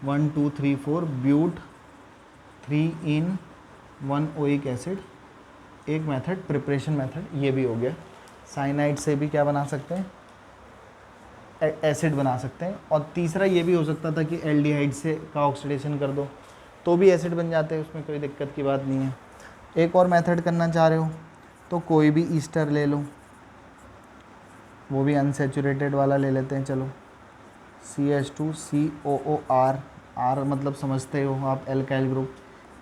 1 2 3 4 ब्यूट 3 इन 1 ओइक एसिड एक मेथड, प्रिपरेशन मेथड ये भी हो गया। साइनाइड से भी क्या बना सकते हैं, एसिड बना सकते हैं। और तीसरा ये भी हो सकता था कि एल्डिहाइड से का ऑक्सीडेशन कर दो तो भी एसिड बन जाते हैं, उसमें कोई दिक्कत की बात नहीं है। एक और मेथड करना चाह रहे हो तो कोई भी ईस्टर ले लो, वो भी अनसेचुरेटेड वाला ले लेते हैं। चलो CH2COOR, R मतलब समझते हो आप एल्काइल ग्रुप,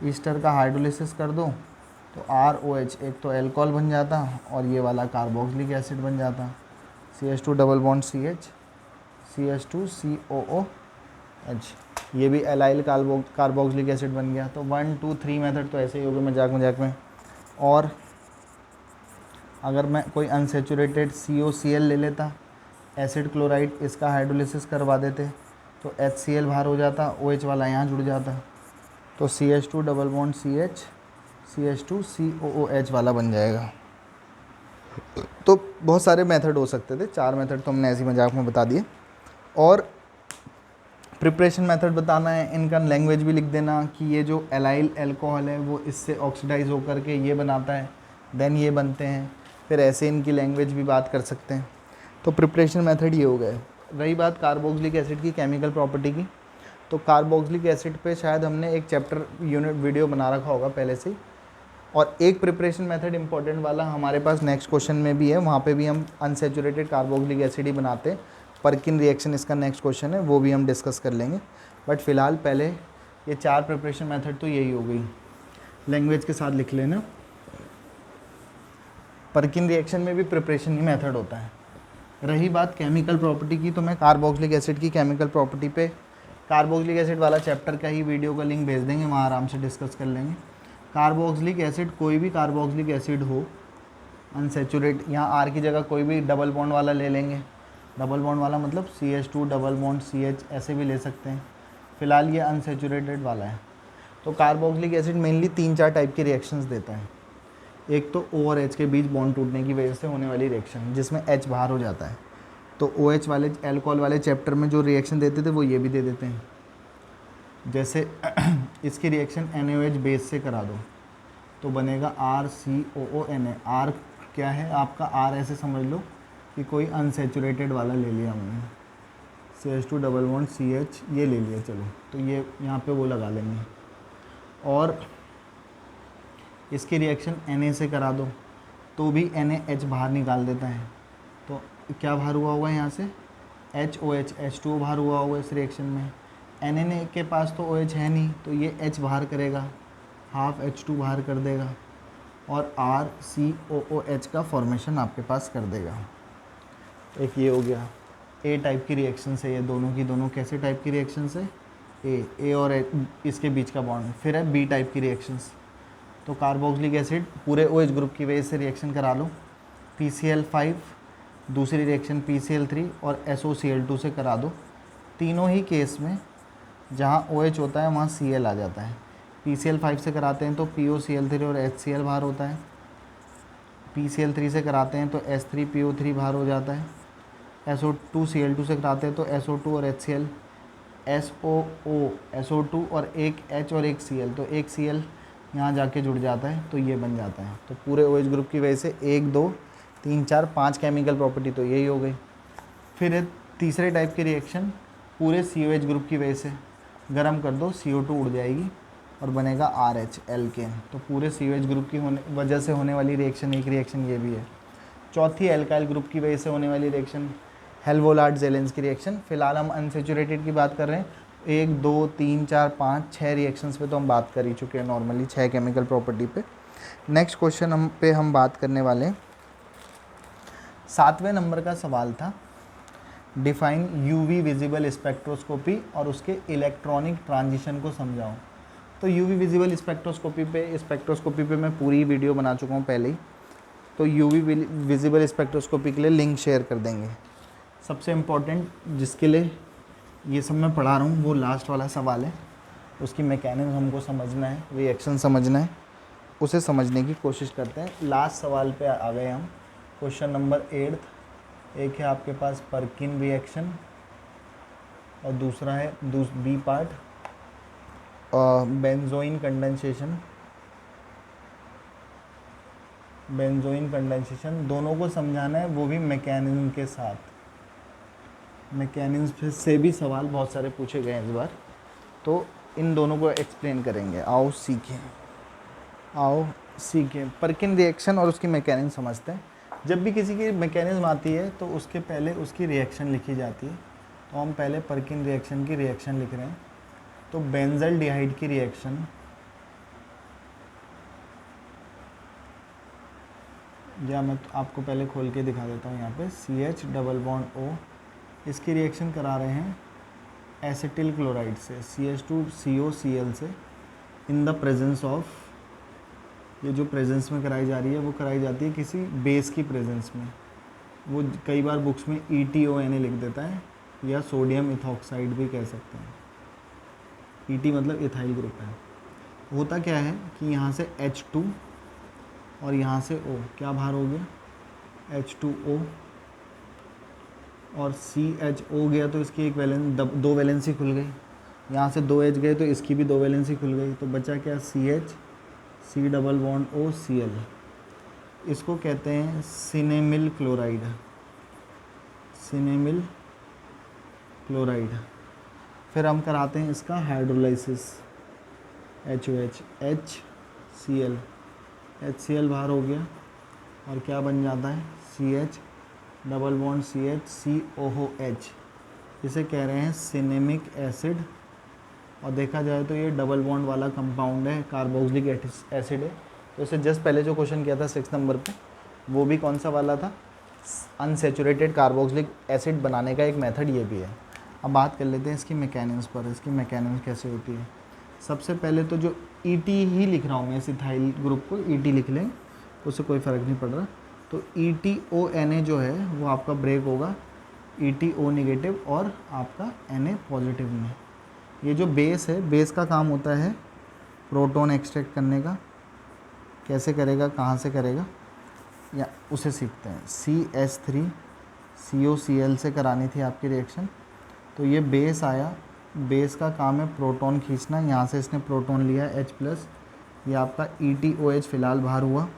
ईस्टर का हाइड्रोलिसिस कर दो तो ROH, एक तो एल्कोहल बन जाता और ये वाला कार्बोक्सिलिक एसिड बन जाता। CH2 double bond CH CH2COOH, ये भी एलाइल कार्बोक्सिलिक एसिड बन गया। तो 1 2 3 मेथड तो ऐसे ही हो गए मजाक मजाक में। और अगर मैं कोई अनसेचुरेटेड COCl ले लेता, एसिड क्लोराइड, इसका हाइड्रोलिसिस करवा देते तो HCl बाहर हो जाता, OH वाला यहाँ जुड़ जाता, तो CH2 double bond CH CH2COOH वाला बन जाएगा। तो बहुत सारे मेथड हो सकते थे, 4 मेथड तो हमने ऐसी मजाक में बता दिए। और प्रिपरेशन मेथड बताना है, इनका लैंग्वेज भी लिख देना कि ये जो एलाइल अल्कोहल है वो इससे ऑक्सीडाइज होकर के ये बनाता है, देन ये बनते हैं, फिर ऐसे इनकी लैंग्वेज भी बात कर सकते हैं। तो प्रिपरेशन मेथड ये हो गए। रही बात कार्बोक्सिलिक एसिड की केमिकल प्रॉपर्टी की, तो कार्बोक्सिलिक एसिड पे शायद हमने एक चैप्टर यूनिट वीडियो बना रखा होगा पहले से ही, और एक प्रिपरेशन मेथड इंपॉर्टेंट वाला हमारे पास नेक्स्ट क्वेश्चन में भी है, वहाँ पे भी हम अनसेचुरेटेड कार्बोक्सिलिक एसिड ही बनाते हैं। पर्किन रिएक्शन इसका नेक्स्ट क्वेश्चन है, वो भी हम डिस्कस कर लेंगे। बट फिलहाल पहले ये 4 प्रिपरेशन मेथड तो यही हो गई, लैंग्वेज के साथ लिख लेना। पर्किन रिएक्शन में भी प्रिपरेशन ही मेथड होता है। रही बात केमिकल प्रॉपर्टी की, तो मैं कार्बोक्सिलिक एसिड की केमिकल प्रॉपर्टी पे कार्बोक्सिलिक एसिड वाला चैप्टर का ही वीडियो का लिंक भेज देंगे, वहाँ आराम से डिस्कस कर लेंगे। कार्बोक्सिलिक एसिड, कोई भी कार्बोक्सिलिक एसिड हो अनसेचुरेट, यहाँ आर की जगह कोई भी डबल बॉन्ड वाला ले लेंगे। डबल बॉन्ड वाला मतलब CH2 डबल बॉन्ड CH ऐसे भी ले सकते हैं। फ़िलहाल ये अनसेचुरेटेड वाला है। तो कार्बोक्सिलिक एसिड मेनली 3-4 टाइप के रिएक्शंस देता है। एक तो O और H के बीच बॉन्ड टूटने की वजह से होने वाली रिएक्शन, जिसमें H बाहर हो जाता है। तो OH वाले एल्कोहल वाले चैप्टर में जो रिएक्शन देते थे वो ये भी दे देते हैं। जैसे इसकी रिएक्शन NaOH बेस से करा दो तो बनेगा RCOONA। R क्या है आपका, R ऐसे समझ लो कि कोई अनसेचुरेटेड वाला ले लिया हमने, CH2 डबल बॉन्ड CH ये ले लिया, चलो तो ये यहाँ पे वो लगा लेंगे। और इसकी रिएक्शन Na से करा दो तो भी NaH बाहर निकाल देता है। तो क्या बाहर हुआ होगा यहाँ से, HOH H2O बाहर हुआ होगा इस रिएक्शन में। Na के पास तो OH है नहीं तो ये H बाहर करेगा, हाफ H2 बाहर कर देगा और RCOOH का फॉर्मेशन आपके पास कर देगा। एक ये हो गया ए टाइप की रिएक्शन से, ये दोनों की दोनों कैसे टाइप की रिएक्शन से, ए और इसके बीच का बॉन्ड। फिर है बी टाइप की रिएक्शंस, तो कार्बोक्सिलिक एसिड पूरे OH ग्रुप की वजह से रिएक्शन करा लो, PCl5 दूसरी रिएक्शन PCl3 और SOCl2 से करा दो। तीनों ही केस में जहाँ OH होता है वहाँ Cl आ जाता है। PCl5 से कराते हैं तो POCl3 और HCl बाहर होता है, PCl3 से कराते हैं तो S3PO3 बाहर हो जाता है, SO2Cl2 से कराते हैं तो SO2 और HCl, SO2 और एक H और एक Cl, तो एक Cl यहाँ जाके जुड़ जाता है तो ये बन जाता है। तो पूरे OH ग्रुप की वजह से 1 2 3 4 5 केमिकल प्रॉपर्टी तो यही हो गई। फिर है तीसरे टाइप की रिएक्शन, पूरे COH ग्रुप की वजह से गर्म कर दो, CO2 उड़ जाएगी और बनेगा RH एल्केन। तो पूरे COH ग्रुप की वजह से होने वाली रिएक्शन एक रिएक्शन ये भी है। चौथी एल्काइल ग्रुप की वजह से होने वाली रिएक्शन हेल्वोलार्ड जेलेंस की रिएक्शन। फिलहाल हम अनसेचुरेटेड की बात कर रहे हैं। 1 2 3 4 5 6 रिएक्शंस पे तो हम बात कर ही चुके हैं नॉर्मली, 6 केमिकल प्रॉपर्टी पे। नेक्स्ट क्वेश्चन हम बात करने वाले हैं। 7वें नंबर का सवाल था, डिफाइन UV विजिबल स्पेक्ट्रोस्कोपी और उसके इलेक्ट्रॉनिक ट्रांजिशन को समझाओ। तो UV विजिबल स्पेक्ट्रोस्कोपी पे मैं पूरी वीडियो बना चुका हूँ पहले ही, तो UV विजिबल स्पेक्ट्रोस्कोपी के लिए लिंक शेयर कर देंगे। सबसे इम्पोर्टेंट जिसके लिए ये सब मैं पढ़ा रहा हूँ, वो लास्ट वाला सवाल है, उसकी मैकेनिज्म हमको समझना है, रिएक्शन समझना है, उसे समझने की कोशिश करते हैं। लास्ट सवाल पे आ गए हम, क्वेश्चन नंबर 8। एक है आपके पास पर्किन रिएक्शन और दूसरा है B part benzoin condensation. Benzoin condensation दोनों को समझाना है, वो भी मैकेनिज्म के साथ। मैकेनिज्म से भी सवाल बहुत सारे पूछे गए हैं इस बार, तो इन दोनों को एक्सप्लेन करेंगे। आओ सीखें पर्किन रिएक्शन और उसकी मैकेनिज्म समझते हैं। जब भी किसी की मैकेनिज्म आती है तो उसके पहले उसकी रिएक्शन लिखी जाती है, तो हम पहले पर्किन रिएक्शन की रिएक्शन लिख रहे हैं। तो बेंजल डिहाइड की रिएक्शन, या मैं आपको पहले खोल के दिखा देता हूँ। यहाँ पे CH डबल बॉन्ड O, इसकी रिएक्शन करा रहे हैं एसिटिल क्लोराइड से, CH2COCl से, इन द प्रेजेंस ऑफ, ये जो प्रेजेंस में कराई जा रही है वो कराई जाती है किसी बेस की प्रेजेंस में। वो कई बार बुक्स में ETONA लिख देता है, या सोडियम इथॉक्साइड भी कह सकते हैं। ET मतलब इथाइल ग्रुप है। होता क्या है कि यहाँ से H2 और यहाँ से O, क्या बाहर हो गया, H2O और CHO गया, तो इसकी एक दो वैलेंसी खुल गई। यहाँ से 2 H गए तो इसकी भी 2 वैलेंसी खुल गई, तो बचा क्या, CH, C double bond O, Cl। इसको कहते हैं सिनेमिल क्लोराइड। सिनेमिल क्लोराइड। फिर हम कराते हैं इसका हाइड्रोलाइसिस, HOH, HCl, HCl बाहर हो गया और क्या बन जाता है, CH double bond CH, COOH। इसे कह रहे हैं सिनेमिक एसिड। और देखा जाए तो ये डबल बॉन्ड वाला कंपाउंड है, कार्बोक्सिलिक एसिड है। तो इसे जस्ट पहले जो क्वेश्चन किया था 6 नंबर पे, वो भी कौन सा वाला था, अनसेचुरेटेड कार्बोक्सिलिक एसिड बनाने का एक मेथड ये भी है। अब बात कर लेते हैं इसकी मैकेनिज्म पर। इसकी मैकेनिज्म कैसे होती है। सबसे पहले तो जो ET ही लिख रहा हूँ मैं, इस इथाइल ग्रुप को ET लिख लें, उससे कोई फ़र्क नहीं पड़ रहा। तो ETONA जो है वो आपका ब्रेक होगा ETO नेगेटिव और आपका Na पॉजिटिव में। ये जो बेस है, बेस का काम होता है प्रोटॉन एक्सट्रैक्ट करने का। कैसे करेगा, कहाँ से करेगा, या उसे सीखते हैं। CH3COCl से करानी थी आपकी रिएक्शन, तो ये बेस आया, बेस का काम है प्रोटॉन खींचना। यहाँ से इसने प्रोटॉन लिया H+, ये आपका ETOH फ़िलहाल बाहर हुआ,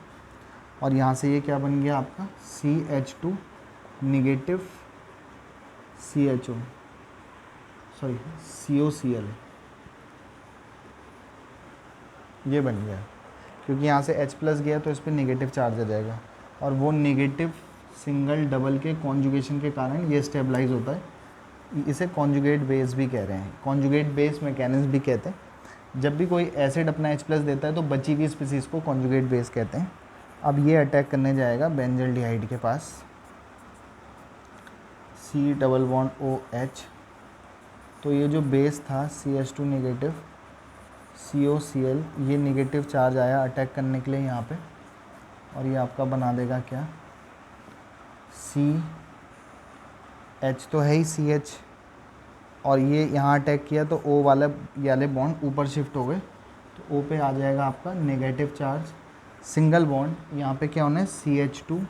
और यहाँ से ये क्या बन गया आपका CH2 निगेटिव COCl, ये बन गया। क्योंकि यहाँ से H+ गया तो इस पर नेगेटिव चार्ज आ जाएगा, और वो नेगेटिव सिंगल डबल के कॉन्जुगेशन के कारण ये स्टेबलाइज होता है। इसे कॉन्जुगेट बेस भी कह रहे हैं, कॉन्जुगेट बेस मैकेनिज्म भी कहते हैं। जब भी कोई एसिड अपना H+ देता है तो बची हुई स्पीसीज़ को कॉन्जुगेट बेस कहते हैं। अब ये अटैक करने जाएगा बेंजल डिहाइड के पास, C डबल बॉन्ड OH। तो ये जो बेस था CH2 नेगेटिव COCl, ये नेगेटिव चार्ज आया अटैक करने के लिए यहाँ पे, और ये आपका बना देगा क्या, CH तो है ही CH, और ये यहाँ अटैक किया तो O वाले बॉन्ड ऊपर शिफ्ट हो गए, तो O पे आ जाएगा आपका नेगेटिव चार्ज। सिंगल बॉन्ड यहाँ पे क्या होना है, CH2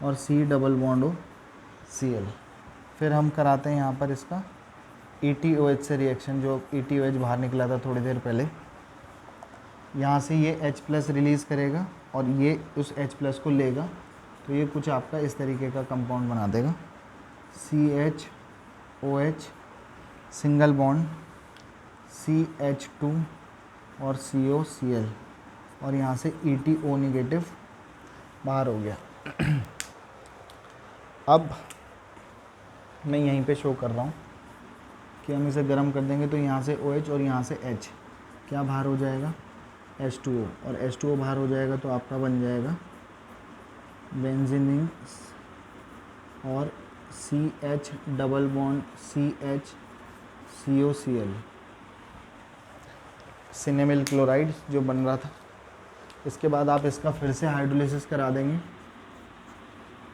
और C double bond O Cl। फिर हम कराते हैं यहाँ पर इसका ETOH से रिएक्शन, जो ETOH बाहर निकला था थोड़ी देर पहले। यहाँ से ये H+ रिलीज़ करेगा और ये उस H+ को लेगा, तो ये कुछ आपका इस तरीके का कंपाउंड बना देगा, CHOH सिंगल बॉन्ड CH2 और COCl, और यहाँ से ETO नेगेटिव बाहर हो गया। अब मैं यहीं पे शो कर रहा हूँ कि हम इसे गर्म कर देंगे तो यहाँ से OH और यहाँ से H क्या बाहर हो जाएगा, H2O, और H2O बाहर हो जाएगा तो आपका बन जाएगा बेंजीन और CH double bond CH COCl, cinnamyl chloride जो बन रहा था। इसके बाद आप इसका फिर से हाइड्रोलिसिस करा देंगे,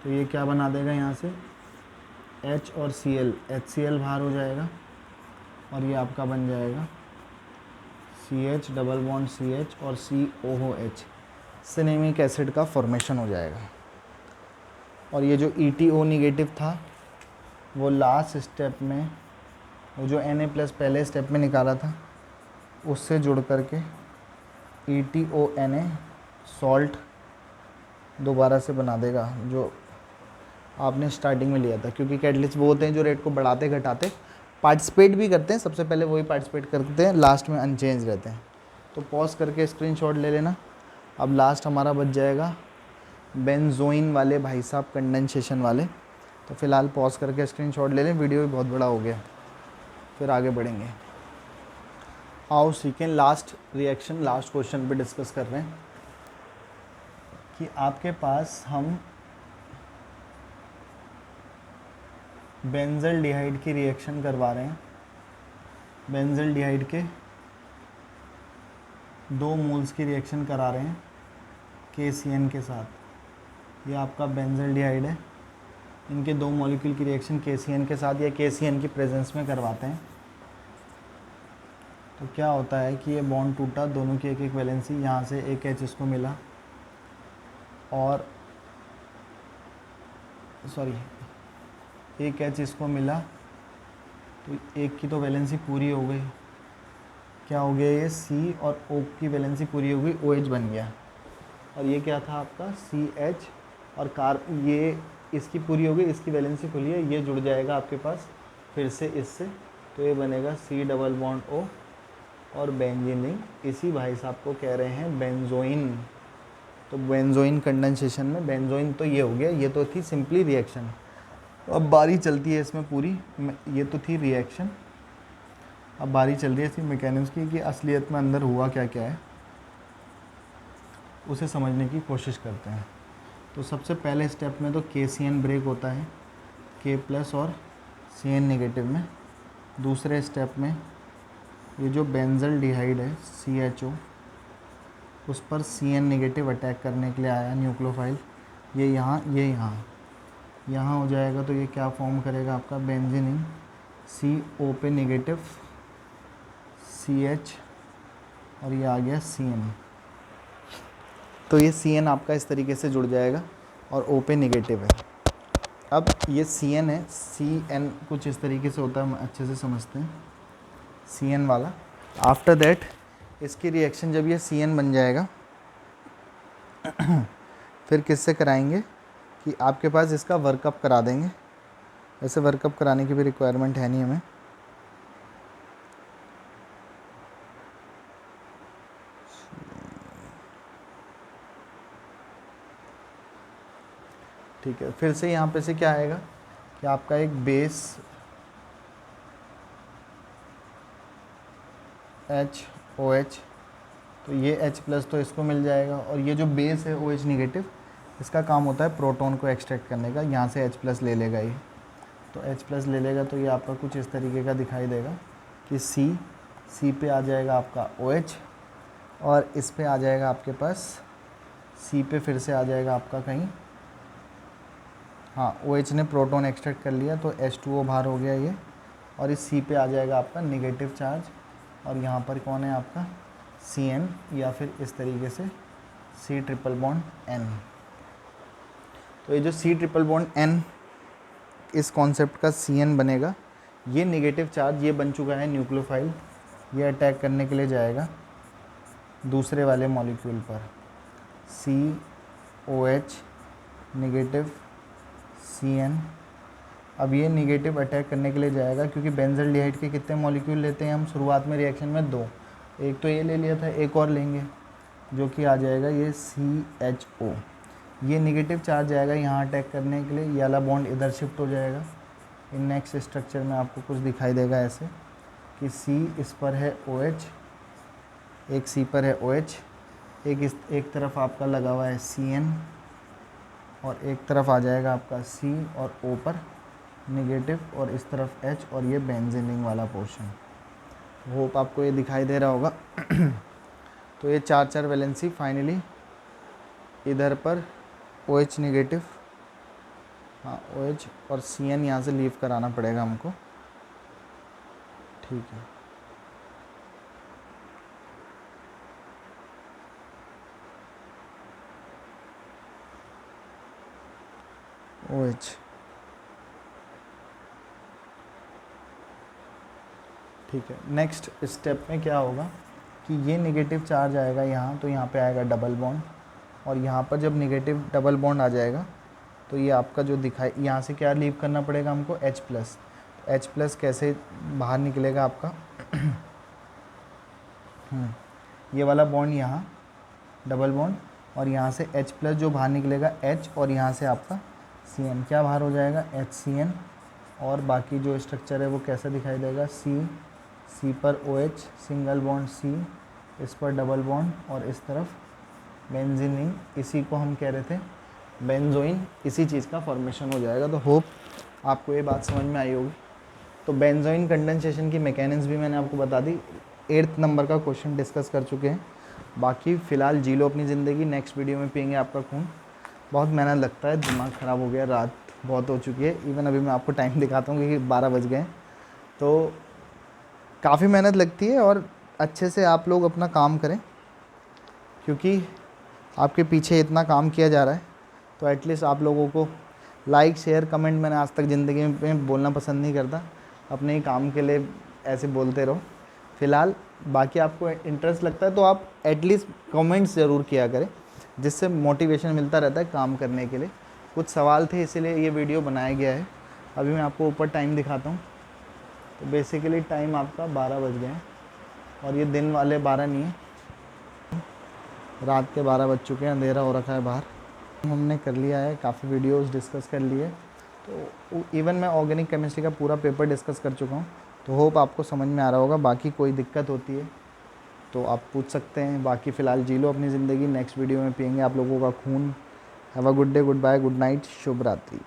तो ये क्या बना देगा, यहाँ से H और Cl, HCl बाहर हो जाएगा और ये आपका बन जाएगा CH डबल बॉन्ड CH और COOH, सिनेमिक एसिड का फॉर्मेशन हो जाएगा। और ये जो ETO निगेटिव था वो लास्ट स्टेप में, वो जो Na+ पहले स्टेप में निकाला था उससे जुड़ करके ETONA सॉल्ट दोबारा से बना देगा जो आपने स्टार्टिंग में लिया था, क्योंकि कैटलिस्ट वो होते हैं जो रेट को बढ़ाते घटाते पार्टिसिपेट भी करते हैं, सबसे पहले वही पार्टिसिपेट करते हैं, लास्ट में अनचेंज रहते हैं। तो पॉज करके स्क्रीनशॉट ले लेना। अब लास्ट हमारा बच जाएगा बेंजोइन वाले भाई साहब, कंडेंसेशन वाले। तो फ़िलहाल पॉज करके स्क्रीनशॉट ले लें, वीडियो भी बहुत बड़ा हो गया, फिर आगे बढ़ेंगे। आओ सीखें लास्ट रिएक्शन, लास्ट क्वेश्चन पे डिस्कस कर रहे हैं कि आपके पास हम बेंजल्डिहाइड की रिएक्शन करवा रहे हैं। बेंजल्डिहाइड के 2 मोल्स की रिएक्शन करा रहे हैं KCN के साथ। ये आपका बेंजल्डिहाइड है, इनके 2 मॉलिक्यूल की रिएक्शन KCN के साथ या KCN की प्रेजेंस में करवाते हैं। तो क्या होता है कि ये बॉन्ड टूटा, दोनों की एक एक वैलेंसी, यहाँ से एक H इसको मिला और एक H इसको मिला, तो एक की तो वैलेंसी पूरी हो गई। क्या हो गया, ये C और O की वैलेंसी पूरी हो गई, OH बन गया। और ये क्या था आपका CH और ये इसकी पूरी हो गई, इसकी वैलेंसी खुली है, ये जुड़ जाएगा आपके पास फिर से इससे, तो ये बनेगा C डबल बॉन्ड O और बेंजीन। इसी भाई साहब को कह रहे हैं बेंजोइन। तो बेंजोइन कंडेंसेशन में बेंजोइन तो ये हो गया, ये तो थी सिंपली रिएक्शन। अब बारी चलती है इसमें पूरी, ये तो थी रिएक्शन, अब बारी चल रही है इसकी मैकेनिज्म की कि असलियत में अंदर हुआ क्या क्या है, उसे समझने की कोशिश करते हैं। तो सबसे पहले स्टेप में तो KCN ब्रेक होता है K+ और CN नेगेटिव में। दूसरे स्टेप में ये जो बेंजल्डिहाइड है CHO, उस पर CN नेगेटिव अटैक करने के लिए आया न्यूक्लियोफाइल, ये यहाँ हो जाएगा। तो ये क्या फॉर्म करेगा आपका बेंजीन, CO पे नेगेटिव CH और ये आ गया CN। तो ये CN आपका इस तरीके से जुड़ जाएगा और O पे नेगेटिव है। अब ये CN है, CN कुछ इस तरीके से होता है, हम अच्छे से समझते हैं CN वाला। आफ्टर दैट इसकी रिएक्शन जब ये CN बन जाएगा फिर किससे कराएंगे कि आपके पास इसका वर्कअप करा देंगे। ऐसे वर्कअप कराने की भी रिक्वायरमेंट है नहीं हमें, ठीक है। फिर से यहाँ पे से क्या आएगा कि आपका एक बेस HOH, तो ये H+ तो इसको मिल जाएगा, और ये जो बेस है OH नेगेटिव, इसका काम होता है प्रोटॉन को एक्सट्रैक्ट करने का। यहाँ से H+ ले लेगा ये, तो H+ ले लेगा, तो ये आपका कुछ इस तरीके का दिखाई देगा कि C पे आ जाएगा आपका OH और इस पे आ जाएगा आपके पास C पे फिर से आ जाएगा आपका कहीं, हाँ OH ने प्रोटॉन एक्सट्रैक्ट कर लिया तो H2O बाहर हो गया ये, और इस C पे आ जाएगा आपका नेगेटिव चार्ज, और यहाँ पर कौन है आपका CN, या फिर इस तरीके से C ट्रिपल बॉन्ड N। तो ये जो C ट्रिपल बॉन्ड N इस कॉन्सेप्ट का CN बनेगा, ये नेगेटिव चार्ज ये बन चुका है न्यूक्लियोफाइल, ये अटैक करने के लिए जाएगा दूसरे वाले मॉलिक्यूल पर COH नेगेटिव CN। अब ये नेगेटिव अटैक करने के लिए जाएगा, क्योंकि बेंजल्डिहाइड के कितने मॉलिक्यूल लेते हैं हम शुरुआत में रिएक्शन में, 2, एक तो ये ले लिया था, एक और लेंगे जो कि आ जाएगा ये CHO। ये नेगेटिव चार्ज आएगा यहाँ अटैक करने के लिए, ये वाला बॉन्ड इधर शिफ्ट हो जाएगा। इन नेक्स्ट स्ट्रक्चर में आपको कुछ दिखाई देगा ऐसे कि C इस पर है OH, एक C पर है OH, एक तरफ आपका लगा हुआ है CN, और एक तरफ आ जाएगा आपका C और O पर नेगेटिव, और इस तरफ H, और ये बेंजीनिंग वाला पोर्शन। होप आपको ये दिखाई दे रहा होगा। तो ये 4 वैलेंसी फाइनली इधर पर OH नेगेटिव हाँ OH और CN यहाँ से लीव कराना पड़ेगा हमको, ठीक है। OH ठीक है। नेक्स्ट स्टेप में क्या होगा कि ये नेगेटिव चार्ज आएगा यहाँ, तो यहाँ पे आएगा डबल बॉन्ड, और यहाँ पर जब नेगेटिव डबल बॉन्ड आ जाएगा तो ये आपका जो दिखाई, यहाँ से क्या लीव करना पड़ेगा हमको, H+। H+ कैसे बाहर निकलेगा आपका ये वाला बॉन्ड यहाँ डबल बॉन्ड, और यहाँ से H+ जो बाहर निकलेगा H, और यहाँ से आपका CN क्या बाहर हो जाएगा, HCN। और बाकी जो स्ट्रक्चर है वो कैसा दिखाई देगा, C पर OH सिंगल बॉन्ड C, इस पर डबल बॉन्ड, और इस तरफ बेंजीन, इसी को हम कह रहे थे बेंजोइन, इसी चीज़ का फॉर्मेशन हो जाएगा। तो होप आपको ये बात समझ में आई होगी। तो बेंजोइन कंडेंसेशन की मैकेनिक्स भी मैंने आपको बता दी, 8th नंबर का क्वेश्चन डिस्कस कर चुके हैं। बाकी फ़िलहाल जी लो अपनी ज़िंदगी, नेक्स्ट वीडियो में पियेंगे आपका खून। बहुत मेहनत लगता है, दिमाग ख़राब हो गया, रात बहुत हो चुकी है। इवन अभी मैं आपको टाइम दिखाता हूँ क्योंकि 12 बज गए, तो काफ़ी मेहनत लगती है। और अच्छे से आप लोग अपना काम करें, क्योंकि आपके पीछे इतना काम किया जा रहा है, तो एटलीस्ट आप लोगों को लाइक शेयर कमेंट, मैंने आज तक ज़िंदगी में बोलना पसंद नहीं करता, अपने ही काम के लिए ऐसे बोलते रहो फ़िलहाल। बाकी आपको इंटरेस्ट लगता है तो आप एटलीस्ट कमेंट्स ज़रूर किया करें, जिससे मोटिवेशन मिलता रहता है काम करने के लिए। कुछ सवाल थे इसीलिए ये वीडियो बनाया गया है। अभी मैं आपको ऊपर टाइम दिखाता हूँ, तो बेसिकली टाइम आपका 12 बज गए हैं, और ये दिन वाले 12 नहीं है, रात के 12 बज चुके हैं, अंधेरा हो रखा है बाहर। हमने कर लिया है, काफ़ी वीडियोस डिस्कस कर लिए, तो इवन मैं ऑर्गेनिक केमिस्ट्री का पूरा पेपर डिस्कस कर चुका हूँ। तो होप आपको समझ में आ रहा होगा। बाकी कोई दिक्कत होती है तो आप पूछ सकते हैं। बाकी फ़िलहाल जी लो अपनी ज़िंदगी, नेक्स्ट वीडियो में पियेंगे आप लोगों का खून। Have a good day, goodbye, good night, शुभ रात्रि।